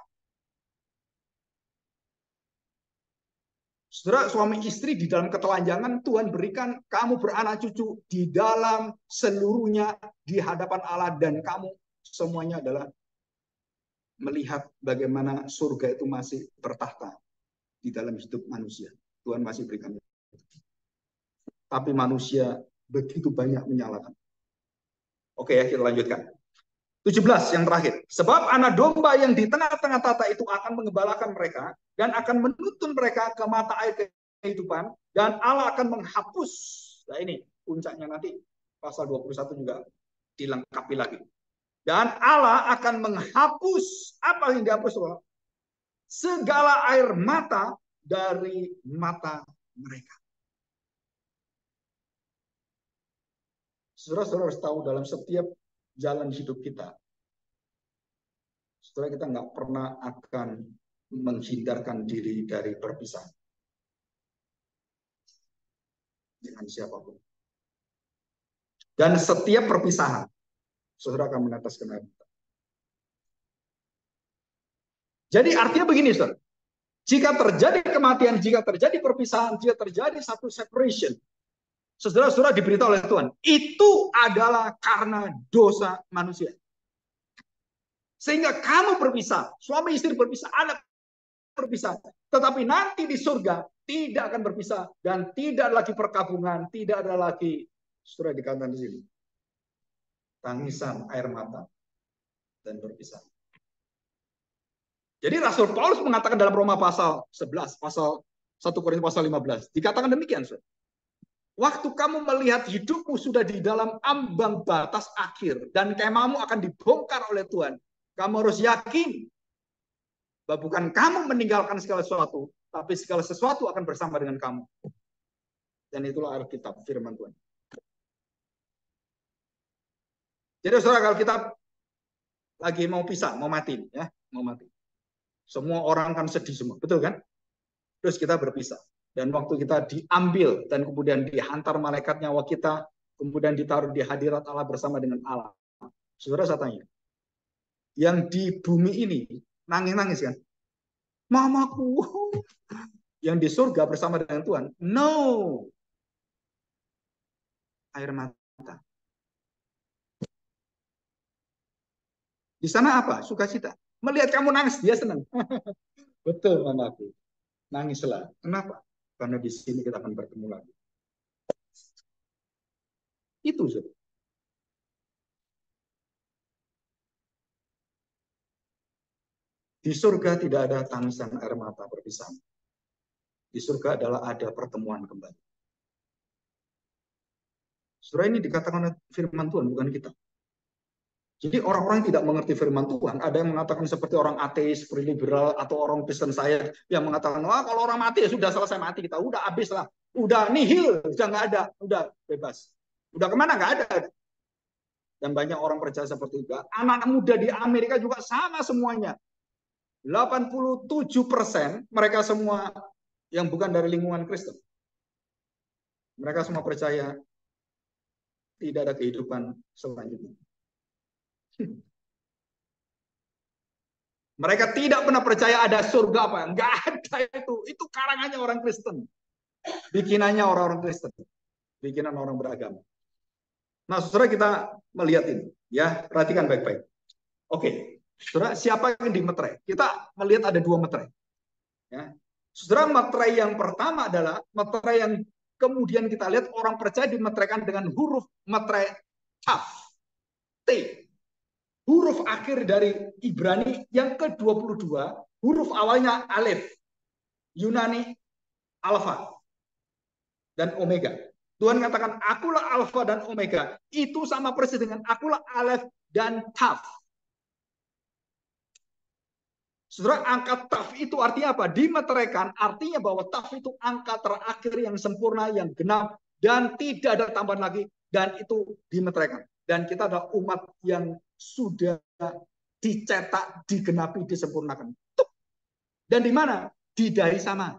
Saudara, suami istri di dalam ketelanjangan Tuhan berikan kamu beranak cucu di dalam seluruhnya di hadapan Allah, dan kamu semuanya adalah melihat bagaimana surga itu masih bertahta di dalam hidup manusia. Tuhan masih berikan. Tapi manusia begitu banyak menyalahkan. Oke ya, kita lanjutkan. 17 yang terakhir. Sebab anak domba yang di tengah-tengah tata itu akan mengembalakan mereka dan akan menuntun mereka ke mata air kehidupan, dan Allah akan menghapus. Nah ini puncaknya nanti pasal 21 juga dilengkapi lagi. Dan Allah akan menghapus apa yang dihapus Allah? Segala air mata dari mata mereka. Saudara-saudara harus tahu dalam setiap jalan hidup kita, setelah kita nggak pernah akan menghindarkan diri dari perpisahan dengan siapapun. Dan setiap perpisahan, saudara akan meneteskan air mata. Jadi artinya begini, saudara. Jika terjadi kematian, jika terjadi perpisahan, jika terjadi satu separation, saudara-saudara diberitahu oleh Tuhan, itu adalah karena dosa manusia. Sehingga kamu berpisah, suami istri berpisah, anak berpisah. Tetapi nanti di surga tidak akan berpisah dan tidak lagi perkabungan, tidak ada lagi, sudah dikatakan di sini, tangisan air mata dan berpisah. Jadi Rasul Paulus mengatakan dalam Roma pasal 11, pasal 1 Korintus pasal 15, dikatakan demikian, saudara. Waktu kamu melihat hidupmu sudah di dalam ambang batas akhir dan kemahmu akan dibongkar oleh Tuhan, kamu harus yakin bahwa bukan kamu meninggalkan segala sesuatu, tapi segala sesuatu akan bersama dengan kamu. Dan itulah Alkitab, firman Tuhan. Jadi saudara, kalau kita lagi mau pisah, mau mati, ya, mau mati. Semua orang kan sedih semua, betul kan? Terus kita berpisah. Dan waktu kita diambil dan kemudian dihantar malaikat nyawa kita, kemudian ditaruh di hadirat Allah bersama dengan Allah. Saudara, saya tanya, yang di bumi ini nangis-nangis kan? Mamaku. Yang di surga bersama dengan Tuhan, no. Air mata. Di sana apa? Sukacita. Melihat kamu nangis, dia senang. Betul, mamaku. Nangislah. Kenapa? Karena di sini kita akan bertemu lagi. Itu saja. Di surga tidak ada tangisan air mata perpisahan. Di surga adalah ada pertemuan kembali. Surah ini dikatakan oleh firman Tuhan, bukan kita. Jadi orang-orang yang tidak mengerti firman Tuhan, ada yang mengatakan seperti orang ateis, seperti liberal, atau orang Kristen saya yang mengatakan, wah kalau orang mati ya sudah selesai mati kita, udah habis lah, udah nihil, sudah nggak ada, udah bebas. Udah kemana? Nggak ada. Dan banyak orang percaya seperti itu. Anak muda di Amerika juga sama semuanya. 87% mereka semua yang bukan dari lingkungan Kristen. Mereka semua percaya tidak ada kehidupan selanjutnya. Mereka tidak pernah percaya ada surga apa. Enggak ada itu. Itu karangannya orang Kristen. Bikinannya orang-orang Kristen. Bikinan orang beragama. Nah, saudara, kita melihat ini. Ya, perhatikan baik-baik. Oke. Saudara, siapa yang dimeterai? Kita melihat ada dua meterai. Ya. Saudara, meterai yang pertama adalah meterai yang kemudian kita lihat orang percaya dimeteraikan dengan huruf meterai Taf. T. Huruf akhir dari Ibrani yang ke-22, huruf awalnya Alif, Yunani Alfa, dan Omega. Tuhan katakan, akulah Alfa dan Omega. Itu sama persis dengan akulah Alef dan Taf. Saudara, angka Taf itu artinya apa? Dimeteraikan, artinya bahwa Taf itu angka terakhir yang sempurna, yang genap, dan tidak ada tambahan lagi, dan itu dimeteraikan. Dan kita adalah umat yang sudah dicetak, digenapi, disempurnakan. Dan di mana? Di dahi sama.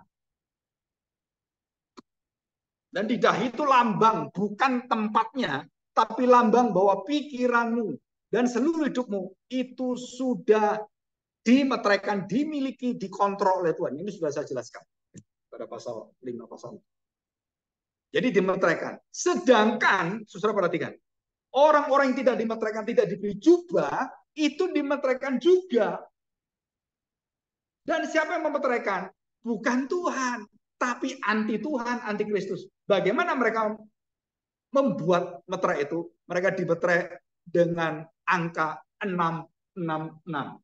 Dan di dahi itu lambang, bukan tempatnya, tapi lambang bahwa pikiranmu dan seluruh hidupmu itu sudah dimeteraikan, dimiliki, dikontrol oleh Tuhan. Ini sudah saya jelaskan pada pasal 5 pasal. Jadi dimeteraikan. Sedangkan, saudara perhatikan, orang-orang yang tidak dimeteraikan, tidak diberi jubah, itu dimeteraikan juga. Dan siapa yang memeteraikan? Bukan Tuhan, tapi anti Tuhan, anti Kristus. Bagaimana mereka membuat meterai itu? Mereka dimeterai dengan angka 666.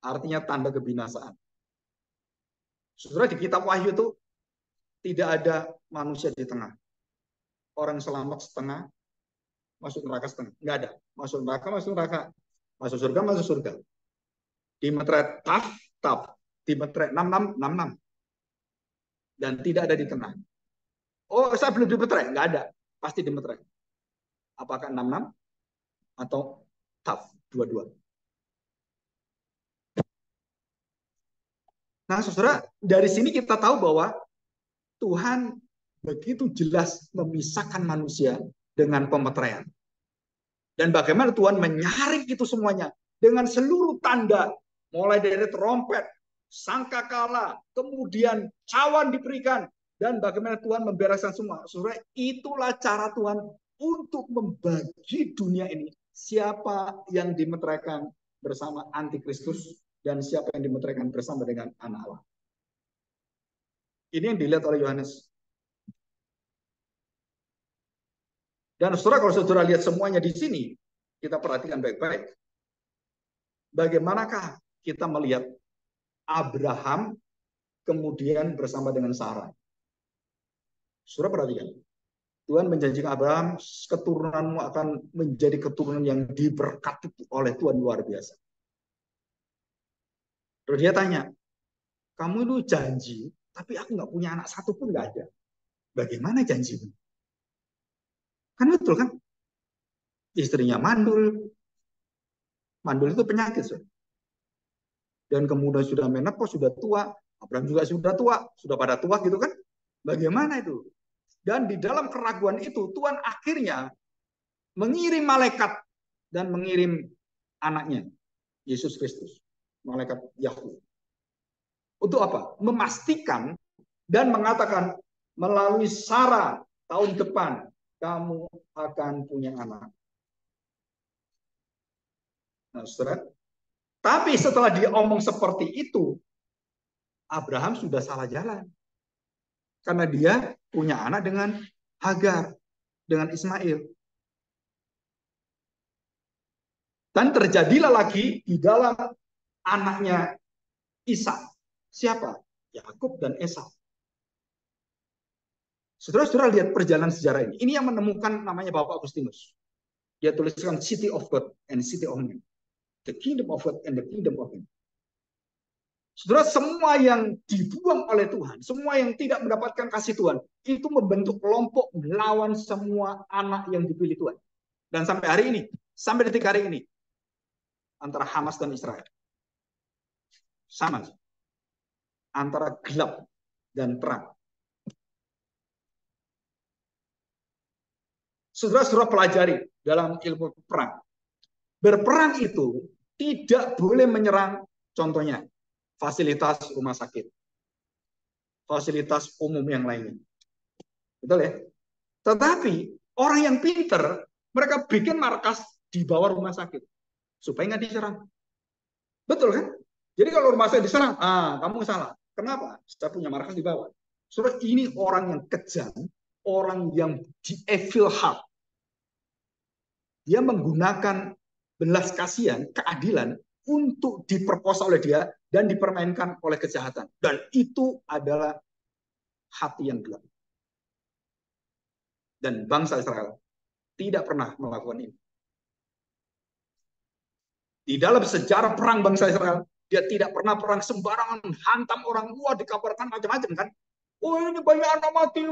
Artinya tanda kebinasaan. Saudara, di kitab Wahyu itu tidak ada manusia di tengah. orang selamat setengah, masuk neraka setengah. Nggak ada. Masuk neraka, masuk neraka. Masuk surga, masuk surga. Di meterai taf, taf. Di meterai 66, 66. Dan tidak ada di tengah. Oh, saya belum di meterai. Nggak ada. Pasti di meterai. Apakah 66 atau taf, dua-dua. Nah, saudara, dari sini kita tahu bahwa Tuhan begitu jelas memisahkan manusia dengan pemeteraian. Dan bagaimana Tuhan menyaring itu semuanya dengan seluruh tanda, mulai dari trompet, sangkakala, kemudian cawan diberikan, dan bagaimana Tuhan membereskan semua. Saudara, itulah cara Tuhan untuk membagi dunia ini. Siapa yang dimeteraikan bersama antikristus dan siapa yang dimeteraikan bersama dengan anak Allah. Ini yang dilihat oleh Yohanes. Dan saudara, kalau saudara lihat semuanya di sini, kita perhatikan baik-baik. Bagaimanakah kita melihat Abraham kemudian bersama dengan Sarah? Saudara perhatikan. Tuhan menjanjikan Abraham, keturunanmu akan menjadi keturunan yang diberkati oleh Tuhan luar biasa. Terus dia tanya, kamu itu janji, tapi aku nggak punya anak satu pun nggak ada. Bagaimana janjimu? Kan betul kan? Istrinya mandul. Mandul itu penyakit. Saudara. Dan kemudian sudah menopause, sudah tua. Abraham juga sudah tua, sudah pada tua gitu kan? Bagaimana itu? Dan di dalam keraguan itu, Tuhan akhirnya mengirim malaikat dan mengirim anaknya, Yesus Kristus, malaikat Yahweh. Untuk apa? Memastikan dan mengatakan melalui Sarah tahun depan kamu akan punya anak. Nah, saudara, tapi setelah dia omong seperti itu, Abraham sudah salah jalan. Karena dia punya anak dengan Hagar, dengan Ismail. Dan terjadilah lagi di dalam anaknya Ishak. Siapa? Yakub dan Esau. Saudara-saudara lihat perjalanan sejarah ini. Ini yang menemukan namanya Bapak Agustinus. Dia tuliskan City of God and City of Man. The Kingdom of God and the Kingdom of Man. Saudara, semua yang dibuang oleh Tuhan, semua yang tidak mendapatkan kasih Tuhan, itu membentuk kelompok melawan semua anak yang dipilih Tuhan. Dan sampai hari ini, sampai detik hari ini, antara Hamas dan Israel. Sama. Antara gelap dan terang. Saudara-saudara pelajari dalam ilmu perang. Berperang itu tidak boleh menyerang, contohnya, fasilitas rumah sakit, fasilitas umum yang lainnya. Betul ya? Tetapi orang yang pinter, mereka bikin markas di bawah rumah sakit supaya nggak diserang. Betul kan? Jadi kalau rumah saya diserang, kamu salah. Kenapa? Saya punya markas di bawah. Saudara, ini orang yang kejam, orang yang di evil heart. Dia menggunakan belas kasihan, keadilan untuk diperkosa oleh dia dan dipermainkan oleh kejahatan. Dan itu adalah hati yang gelap. Dan bangsa Israel tidak pernah melakukan ini. Di dalam sejarah perang bangsa Israel, dia tidak pernah perang sembarangan, hantam orang, dikabarkan macam-macam kan. Oh ini banyak anak mati.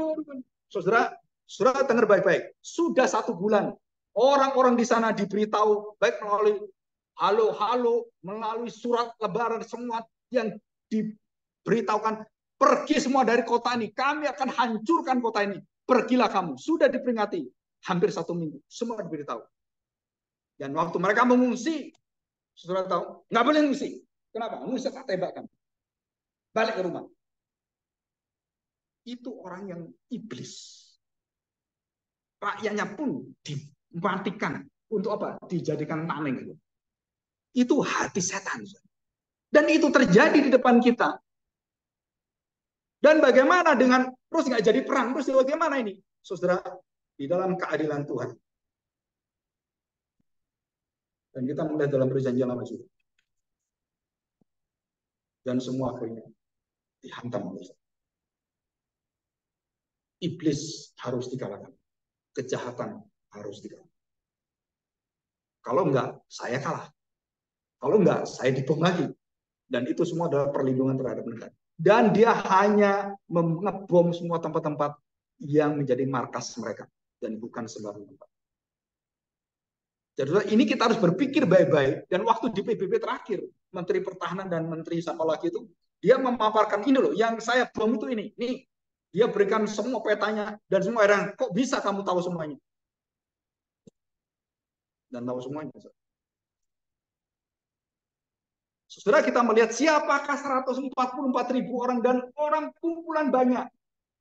Saudara, saudara dengar baik-baik. Sudah 1 bulan, orang-orang di sana diberitahu, baik melalui halo-halo, melalui surat lebaran, semua yang diberitahukan, pergi semua dari kota ini, kami akan hancurkan kota ini, pergilah kamu. Sudah diperingati, hampir 1 minggu, semua diberitahu. Dan waktu mereka mengungsi, saudara tahu, nggak boleh ngungsi. Kenapa? Ngungsi tak tembakkan. Balik ke rumah. Itu orang yang iblis. Rakyatnya pun dimatikan. Untuk apa? Dijadikan tameng. Itu hati setan. Dan itu terjadi di depan kita. Dan bagaimana dengan, terus nggak jadi perang, terus bagaimana ini? Saudara, di dalam keadilan Tuhan. Dan kita melihat dalam perjanjian lama juga. Dan semua akhirnya dihantam oleh iblis harus dikalahkan. kejahatan harus dilakukan. Kalau enggak, saya kalah. Kalau enggak, saya dibom lagi. Dan itu semua adalah perlindungan terhadap negara. Dan dia hanya mengebom semua tempat-tempat yang menjadi markas mereka. Dan bukan sembarang tempat. Jadi ini kita harus berpikir baik-baik. Dan waktu di PBB terakhir, Menteri Pertahanan dan Menteri siapa lagi itu, dia memaparkan ini loh, yang saya bom itu ini. Nih, dia berikan semua petanya. Dan semua orang, kok bisa kamu tahu semuanya? Dan tahu semuanya. Saudara, kita melihat siapakah 144.000 orang dan orang kumpulan banyak.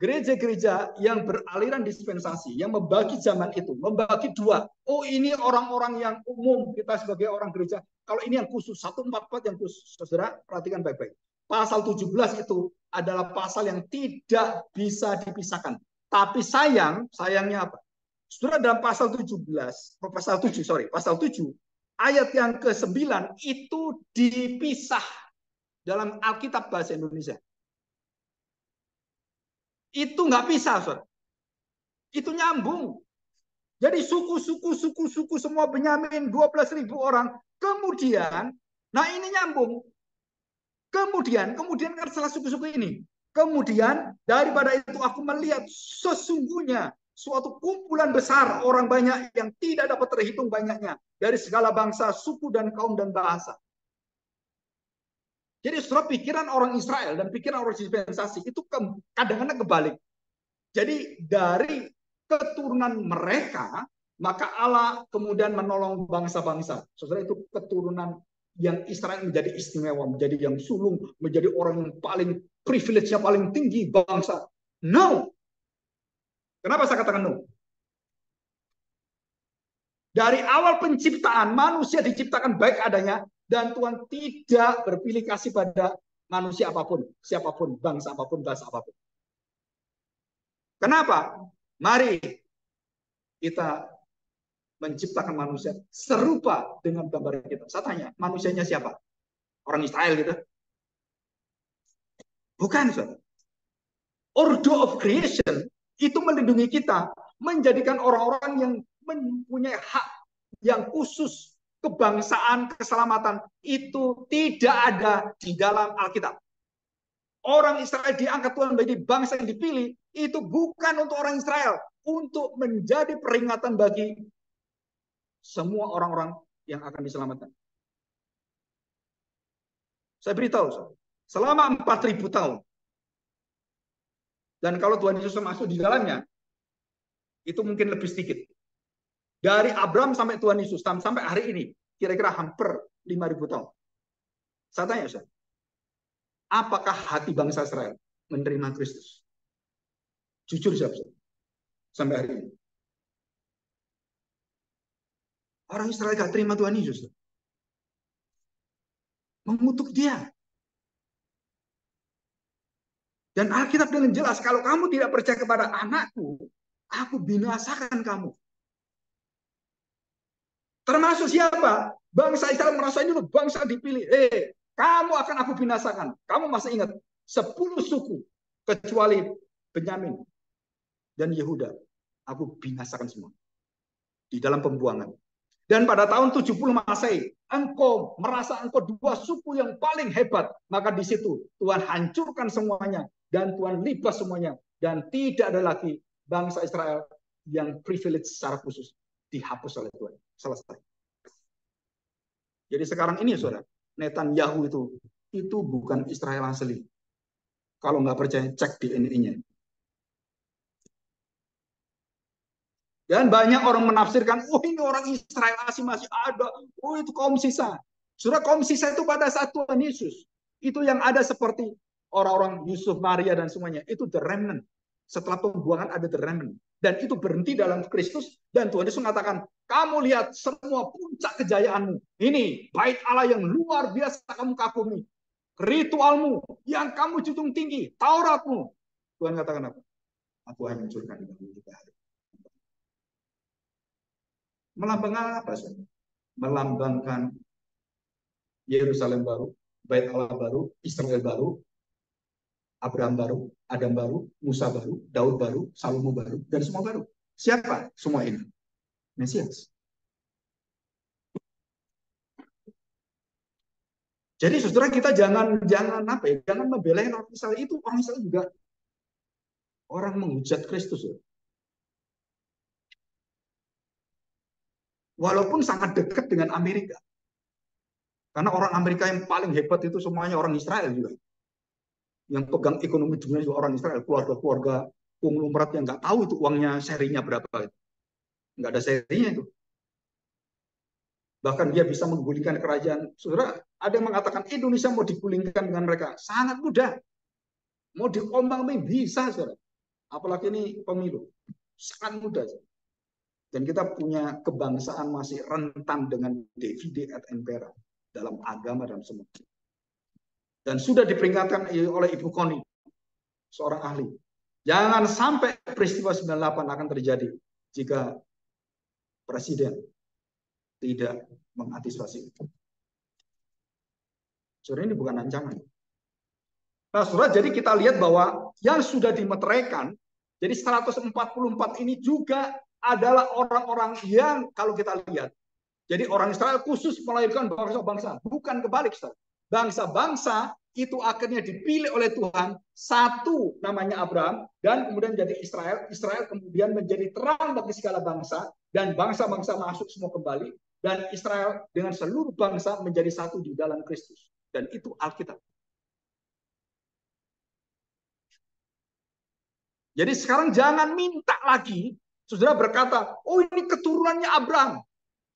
Gereja-gereja yang beraliran dispensasi, yang membagi zaman itu, membagi dua. Oh, ini orang-orang yang umum, kita sebagai orang gereja. Kalau ini yang khusus, 144 yang khusus. Saudara, perhatikan baik-baik. Pasal 17 itu adalah pasal yang tidak bisa dipisahkan. Tapi sayangnya apa? Saudara, dalam pasal 17, pasal 7, ayat yang ke-9 itu dipisah dalam Alkitab bahasa Indonesia. Itu nggak bisa, saudara. Itu nyambung. Jadi suku semua Benyamin 12.000 orang. Kemudian, nah ini nyambung. Kemudian kan salah suku-suku ini. Kemudian daripada itu aku melihat sesungguhnya suatu kumpulan besar orang banyak yang tidak dapat terhitung banyaknya dari segala bangsa, suku dan kaum dan bahasa. Jadi setelah pikiran orang Israel dan pikiran orang dispensasi itu kadang-kadang kebalik. Jadi dari keturunan mereka, maka Allah kemudian menolong bangsa-bangsa. Saudara, itu keturunan yang Israel menjadi istimewa, menjadi yang sulung, menjadi orang yang paling privilege-nya paling tinggi bangsa. No. Kenapa saya katakan no? Dari awal penciptaan, manusia diciptakan baik adanya, dan Tuhan tidak berpilih kasih pada manusia apapun, siapapun, bangsa apapun, bahasa apapun. Kenapa? Mari kita menciptakan manusia serupa dengan gambar kita. Saya tanya, manusianya siapa? Orang Israel gitu? Bukan, saudara. Order of creation itu melindungi kita, menjadikan orang-orang yang mempunyai hak yang khusus kebangsaan, keselamatan itu tidak ada di dalam Alkitab. Orang Israel diangkat Tuhan menjadi bangsa yang dipilih, itu bukan untuk orang Israel, untuk menjadi peringatan bagi semua orang-orang yang akan diselamatkan. Saya beritahu, selama 4.000 tahun, dan kalau Tuhan Yesus masuk di dalamnya, itu mungkin lebih sedikit. Dari Abraham sampai Tuhan Yesus, sampai hari ini, kira-kira hampir 5.000 tahun. Saya tanya, Ustaz, apakah hati bangsa Israel menerima Kristus? Jujur siapa? Sampai hari ini. Orang Israel gak terima Tuhan Yesus. Mengutuk dia. Dan Alkitab dengan jelas, kalau kamu tidak percaya kepada anakku, aku binasakan kamu. Termasuk siapa? Bangsa Israel merasa ini loh bangsa dipilih. Kamu akan aku binasakan. Kamu masih ingat 10 suku kecuali Benyamin dan Yehuda. Aku binasakan semua di dalam pembuangan. Dan pada tahun 70 Masehi, engkau merasa engkau dua suku yang paling hebat, maka di situ Tuhan hancurkan semuanya dan Tuhan libas semuanya, dan tidak ada lagi bangsa Israel yang privilege secara khusus, dihapus oleh Tuhan. Selesai. Jadi sekarang ini, saudara, Netanyahu itu bukan Israel asli. Kalau nggak percaya, cek DNA-nya. Dan banyak orang menafsirkan, oh ini orang Israel asli masih ada, oh itu kaum sisa. Saudara, kaum sisa itu pada saat Tuhan Yesus, itu yang ada seperti orang-orang Yusuf, Maria dan semuanya, itu the remnant. Setelah pembuangan ada the remnant. Dan itu berhenti dalam Kristus, dan Tuhan Yesus mengatakan, kamu lihat semua puncak kejayaanmu. Ini bait Allah yang luar biasa kamu kagumi. Ritualmu yang kamu junjung tinggi, Tauratmu. Tuhan katakan apa? Aku hancurkan di dalam 3 hari. Melambangkan apa? Melambangkan Yerusalem baru, Bait Allah baru, Israel baru, Abraham baru, Adam baru, Musa baru, Daud baru, Salomo baru, dan semua baru. Siapa semua ini? Mesias. Jadi saudara kita jangan apa ya, jangan membelain orang Israel itu. Orang Israel juga orang menghujat Kristus ya. Walaupun sangat dekat dengan Amerika. Karena orang Amerika yang paling hebat itu semuanya orang Israel juga. Yang pegang ekonomi dunia juga orang Israel. Keluarga-keluarga konglomerat yang nggak tahu itu uangnya serinya berapa. Nggak ada serinya itu. Bahkan dia bisa menggulingkan kerajaan. Saudara, ada yang mengatakan Indonesia mau digulingkan dengan mereka. Sangat mudah. Mau diombang-ambing bisa, saudara. Apalagi ini pemilu. Sangat mudah. Dan kita punya kebangsaan masih rentan dengan divide et impera dalam agama dan semua. Dan sudah diperingatkan oleh Ibu Koni, seorang ahli. Jangan sampai peristiwa 98 akan terjadi jika presiden tidak mengantisipasi itu. Saudara, ini bukan ancaman. Nah, saudara, jadi kita lihat bahwa yang sudah dimeteraikan, jadi 144 ini juga adalah orang-orang yang kalau kita lihat, jadi orang Israel khusus melahirkan bangsa-bangsa, bukan kebalik, saudara. Bangsa-bangsa itu akhirnya dipilih oleh Tuhan, satu namanya Abraham, dan kemudian jadi Israel. Israel kemudian menjadi terang bagi segala bangsa, dan bangsa-bangsa masuk semua kembali, dan Israel dengan seluruh bangsa menjadi satu di dalam Kristus. Dan itu Alkitab. Jadi sekarang jangan minta lagi, saudara berkata, oh ini keturunannya Abraham.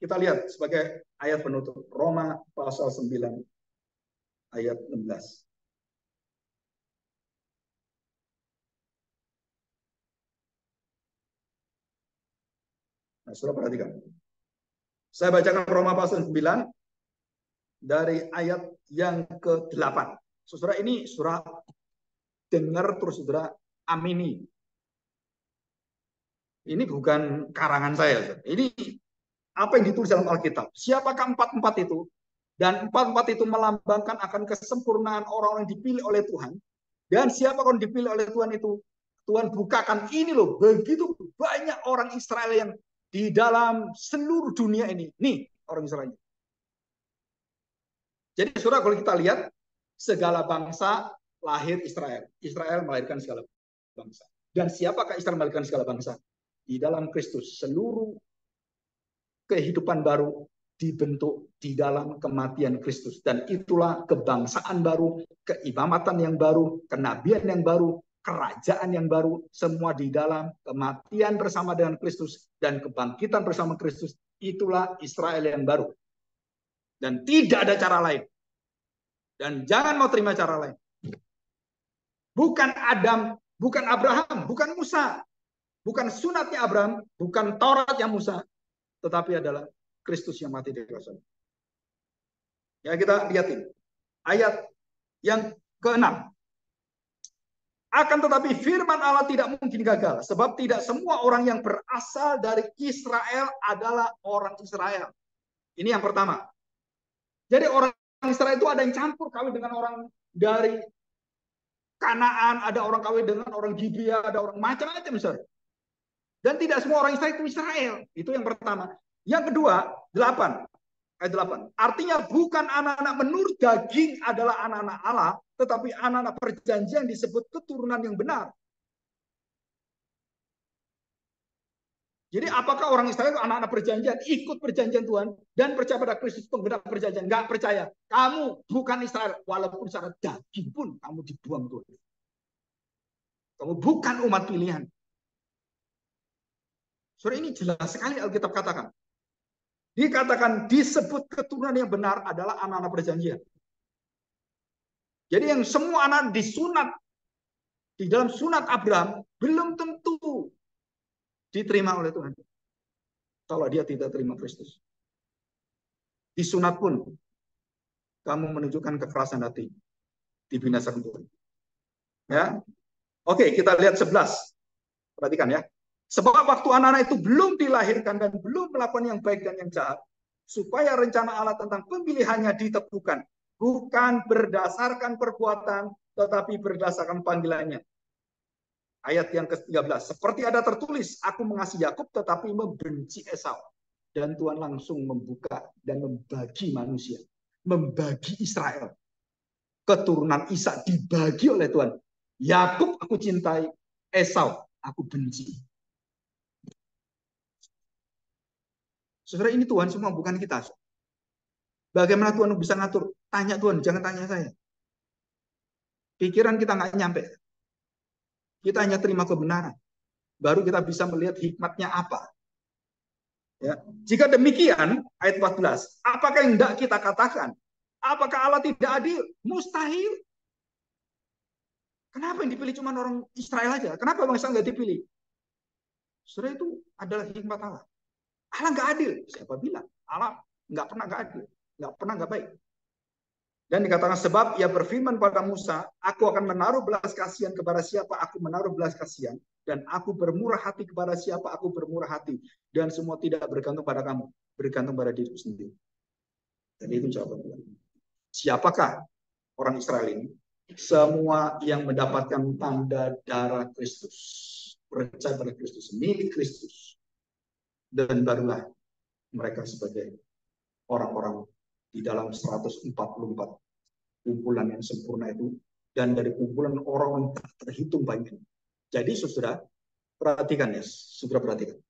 Kita lihat sebagai ayat penutup, Roma pasal 9 ayat 16. Nah, saudara perhatikan. Saya bacakan Roma pasal 9 dari ayat yang ke-8. Saudara, ini surah dengar terus saudara amini. Ini bukan karangan saya. Saudara. Ini apa yang ditulis dalam Alkitab. Siapakah empat-empat itu? Dan empat-empat itu melambangkan akan kesempurnaan orang-orang yang dipilih oleh Tuhan. Dan siapa yang dipilih oleh Tuhan itu? Tuhan bukakan ini loh, begitu banyak orang Israel yang di dalam seluruh dunia ini. Nih orang Israel. Jadi saudara kalau kita lihat, segala bangsa lahir Israel. Israel melahirkan segala bangsa. Dan siapakah Israel melahirkan segala bangsa? Di dalam Kristus. Seluruh kehidupan baru dibentuk di dalam kematian Kristus. Dan itulah kebangsaan baru, keimamatan yang baru, kenabian yang baru, kerajaan yang baru, semua di dalam kematian bersama dengan Kristus dan kebangkitan bersama Kristus. Itulah Israel yang baru. Dan tidak ada cara lain. Dan jangan mau terima cara lain. Bukan Adam, bukan Abraham, bukan Musa. Bukan sunatnya Abraham, bukan Tauratnya Musa. Tetapi adalah Kristus yang mati di atas salib. Ya, kita lihatin. Ayat yang ke-6. Akan tetapi firman Allah tidak mungkin gagal. Sebab tidak semua orang yang berasal dari Israel adalah orang Israel. Ini yang pertama. Jadi orang Israel itu ada yang campur kawin dengan orang dari Kanaan, ada orang kawin dengan orang Gibea, ada orang macam-macam misalnya. Dan tidak semua orang Israel itu Israel. Itu yang pertama. Yang kedua, 8. Ayat 8. Artinya bukan anak-anak menurut daging adalah anak-anak Allah, tetapi anak-anak perjanjian disebut keturunan yang benar. Jadi apakah orang Israel itu anak-anak perjanjian, ikut perjanjian Tuhan, dan percaya pada Kristus penggenap perjanjian? Enggak percaya. Kamu bukan Israel, walaupun secara daging pun kamu dibuang Tuhan. Kamu bukan umat pilihan. Saudara, ini jelas sekali Alkitab katakan. Dikatakan disebut keturunan yang benar adalah anak-anak perjanjian. Jadi yang semua anak disunat di dalam sunat Abraham belum tentu diterima oleh Tuhan. Kalau dia tidak terima Kristus. Disunat pun kamu menunjukkan kekerasan hati, dibinasakan Tuhan. Ya. Oke, kita lihat 11. Perhatikan ya. Sebab waktu anak-anak itu belum dilahirkan dan belum melakukan yang baik dan yang jahat, supaya rencana Allah tentang pemilihannya ditepukan, bukan berdasarkan perbuatan, tetapi berdasarkan panggilannya. Ayat yang ke-13. Seperti ada tertulis, aku mengasihi Yakub tetapi membenci Esau. Dan Tuhan langsung membuka dan membagi manusia. Membagi Israel. Keturunan Ishak dibagi oleh Tuhan. Yakub aku cintai, Esau aku benci. Saudara, ini Tuhan semua, bukan kita. Bagaimana Tuhan bisa ngatur? Tanya Tuhan, jangan tanya saya. Pikiran kita nggak nyampe. Kita hanya terima kebenaran. Baru kita bisa melihat hikmatnya apa. Ya. Jika demikian, ayat 14, apakah yang tidak kita katakan? Apakah Allah tidak adil? Mustahil. Kenapa yang dipilih cuma orang Israel aja? Kenapa bangsa nggak dipilih? Saudara, itu adalah hikmat Allah. Allah nggak adil. Siapa bilang? Allah nggak pernah nggak adil. Nggak pernah nggak baik. Dan dikatakan sebab ia berfirman pada Musa, aku akan menaruh belas kasihan kepada siapa aku menaruh belas kasihan, dan aku bermurah hati kepada siapa aku bermurah hati, dan semua tidak bergantung pada kamu, bergantung pada diriku sendiri. Dan itu jawaban Tuhan. Siapakah orang Israel ini? Semua yang mendapatkan tanda darah Kristus, percaya pada Kristus, milik Kristus, dan barulah mereka sebagai orang-orang di dalam 144 kumpulan yang sempurna itu, dan dari kumpulan orang yang tak terhitung banyak. Jadi saudara perhatikan ya, saudara perhatikan.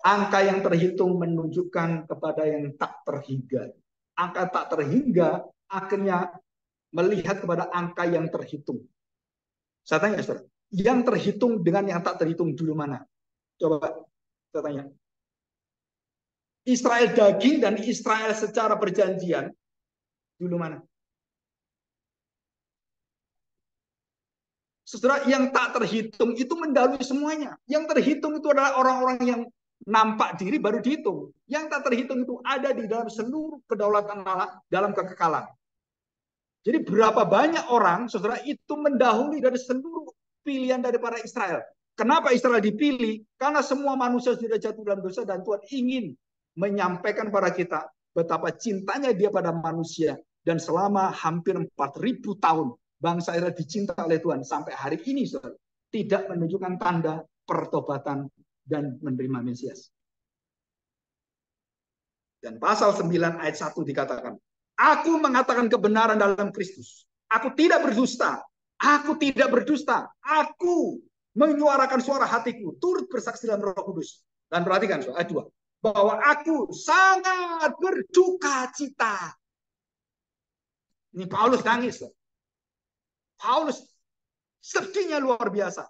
Angka yang terhitung menunjukkan kepada yang tak terhingga. Angka tak terhingga akhirnya melihat kepada angka yang terhitung. Saya tanya saudara, yang terhitung dengan yang tak terhitung dulu mana? Coba saya tanya. Israel daging dan Israel secara perjanjian dulu mana? Saudara, yang tak terhitung itu mendahului semuanya. Yang terhitung itu adalah orang-orang yang nampak diri baru dihitung. Yang tak terhitung itu ada di dalam seluruh kedaulatan Allah dalam kekekalan. Jadi berapa banyak orang, saudara, itu mendahului dari seluruh pilihan dari para Israel. Kenapa Israel dipilih? Karena semua manusia sudah jatuh dalam dosa dan Tuhan ingin menyampaikan pada kita betapa cintanya dia pada manusia. Dan selama hampir 4.000 tahun, bangsa Israel dicinta oleh Tuhan. Sampai hari ini, saudara, tidak menunjukkan tanda pertobatan dan menerima Mesias. Dan pasal 9 ayat 1 dikatakan, aku mengatakan kebenaran dalam Kristus. Aku tidak berdusta. Aku tidak berdusta. Aku menyuarakan suara hatiku, turut bersaksi dalam Roh Kudus. Dan perhatikan ayat 2, bahwa aku sangat berduka cita. Ini Paulus nangis. Paulus sedihnya luar biasa.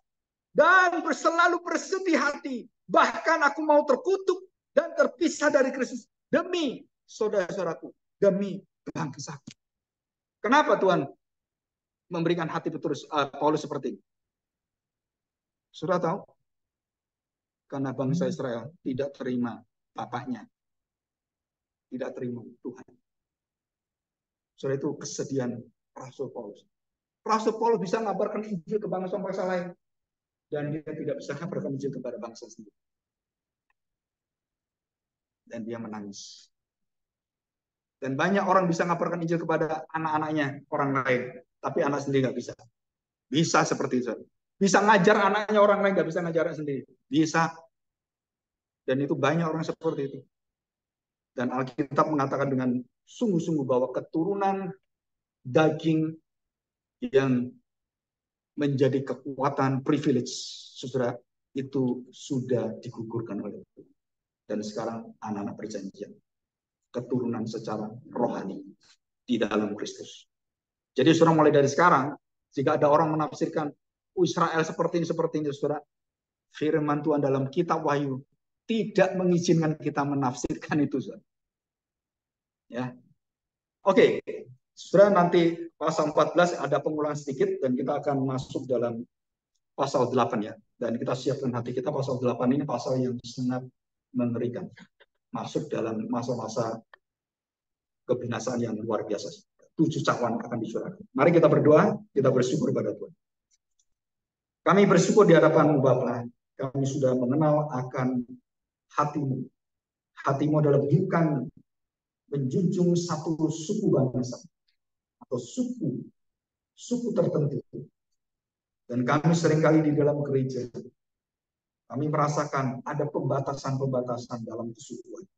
Dan selalu bersedih hati. Bahkan aku mau terkutuk dan terpisah dari Kristus. Demi saudara-saudaraku. Demi bangsaku. Kenapa Tuhan memberikan hati Paulus seperti ini? Sudah tahu? Karena bangsa Israel tidak terima bapaknya. Tidak terima Tuhan. Sudah itu kesedihan Rasul Paulus. Rasul Paulus bisa ngabarkan Injil ke bangsa-bangsa lain. Dan dia tidak bisa ngabarkan Injil kepada bangsa sendiri. Dan dia menangis. Dan banyak orang bisa ngabarkan Injil kepada anak-anaknya, orang lain. Tapi anak sendiri nggak bisa. Bisa seperti itu. Bisa ngajar anaknya orang lain, nggak bisa ngajar sendiri. Bisa. Dan itu banyak orang seperti itu. Dan Alkitab mengatakan dengan sungguh-sungguh bahwa keturunan daging yang menjadi kekuatan privilege, saudara, itu sudah digugurkan oleh Tuhan. Dan sekarang anak-anak perjanjian. Keturunan secara rohani di dalam Kristus. Jadi saudara, mulai dari sekarang, jika ada orang menafsirkan Israel seperti ini, saudara, firman Tuhan dalam kitab Wahyu tidak mengizinkan kita menafsirkan itu, saudara. Ya. Oke, saudara, nanti pasal 14 ada pengulangan sedikit dan kita akan masuk dalam pasal 8 ya. Dan kita siapkan hati kita, pasal 8 ini pasal yang sangat mengerikan. Masuk dalam masa-masa kebinasaan yang luar biasa. 7 cawan akan dicurahkan. Mari kita berdoa, kita bersyukur pada Tuhan. Kami bersyukur di hadapan-Mu Bapa. Kami sudah mengenal akan hati-Mu. Hati-Mu adalah bukan menjunjung satu suku bangsa atau suku tertentu, Dan kami seringkali di dalam gereja, kami merasakan ada pembatasan-pembatasan dalam kesukuan.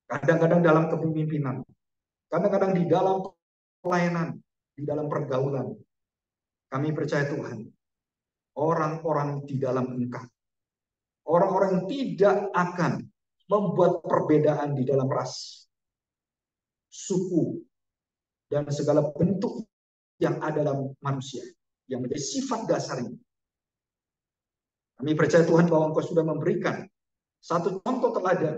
Kadang-kadang dalam kepemimpinan, kadang-kadang di dalam pelayanan, di dalam pergaulan. Kami percaya Tuhan, orang-orang di dalam Engkau, orang-orang yang tidak akan membuat perbedaan di dalam ras, suku, dan segala bentuk yang ada dalam manusia, yang menjadi sifat dasarnya. Kami percaya Tuhan bahwa Engkau sudah memberikan satu contoh teladan,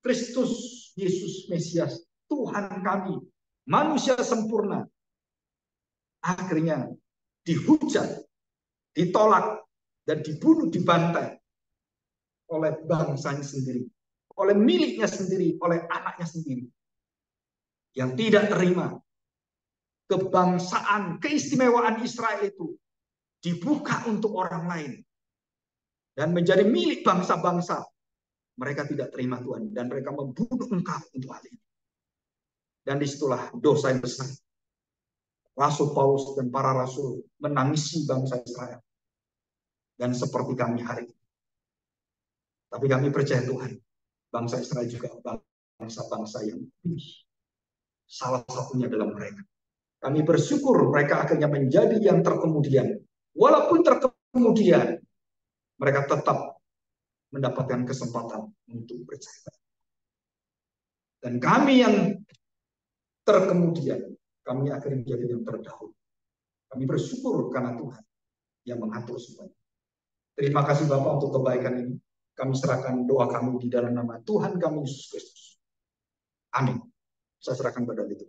Kristus Yesus Mesias, Tuhan kami, manusia sempurna, akhirnya dihujat, ditolak, dan dibunuh, dibantai oleh bangsanya sendiri, oleh miliknya sendiri, oleh anaknya sendiri, yang tidak terima kebangsaan, keistimewaan Israel itu dibuka untuk orang lain dan menjadi milik bangsa-bangsa. Mereka tidak terima Tuhan, dan mereka membunuh Engkau untuk hal ini. Dan disitulah dosa yang besar. Rasul Paulus dan para rasul menangisi bangsa Israel. Dan seperti kami hari ini. Tapi kami percaya Tuhan, bangsa Israel juga bangsa-bangsa yang pilih. Salah satunya dalam mereka. Kami bersyukur mereka akhirnya menjadi yang terkemudian. Walaupun terkemudian, mereka tetap mendapatkan kesempatan untuk percaya. Dan kami yang terkemudian, kami akan menjadi yang terdahulu. Kami bersyukur karena Tuhan yang mengatur semuanya. Terima kasih Bapak untuk kebaikan ini. Kami serahkan doa kami di dalam nama Tuhan kami Yesus Kristus. Amin. Saya serahkan pada itu.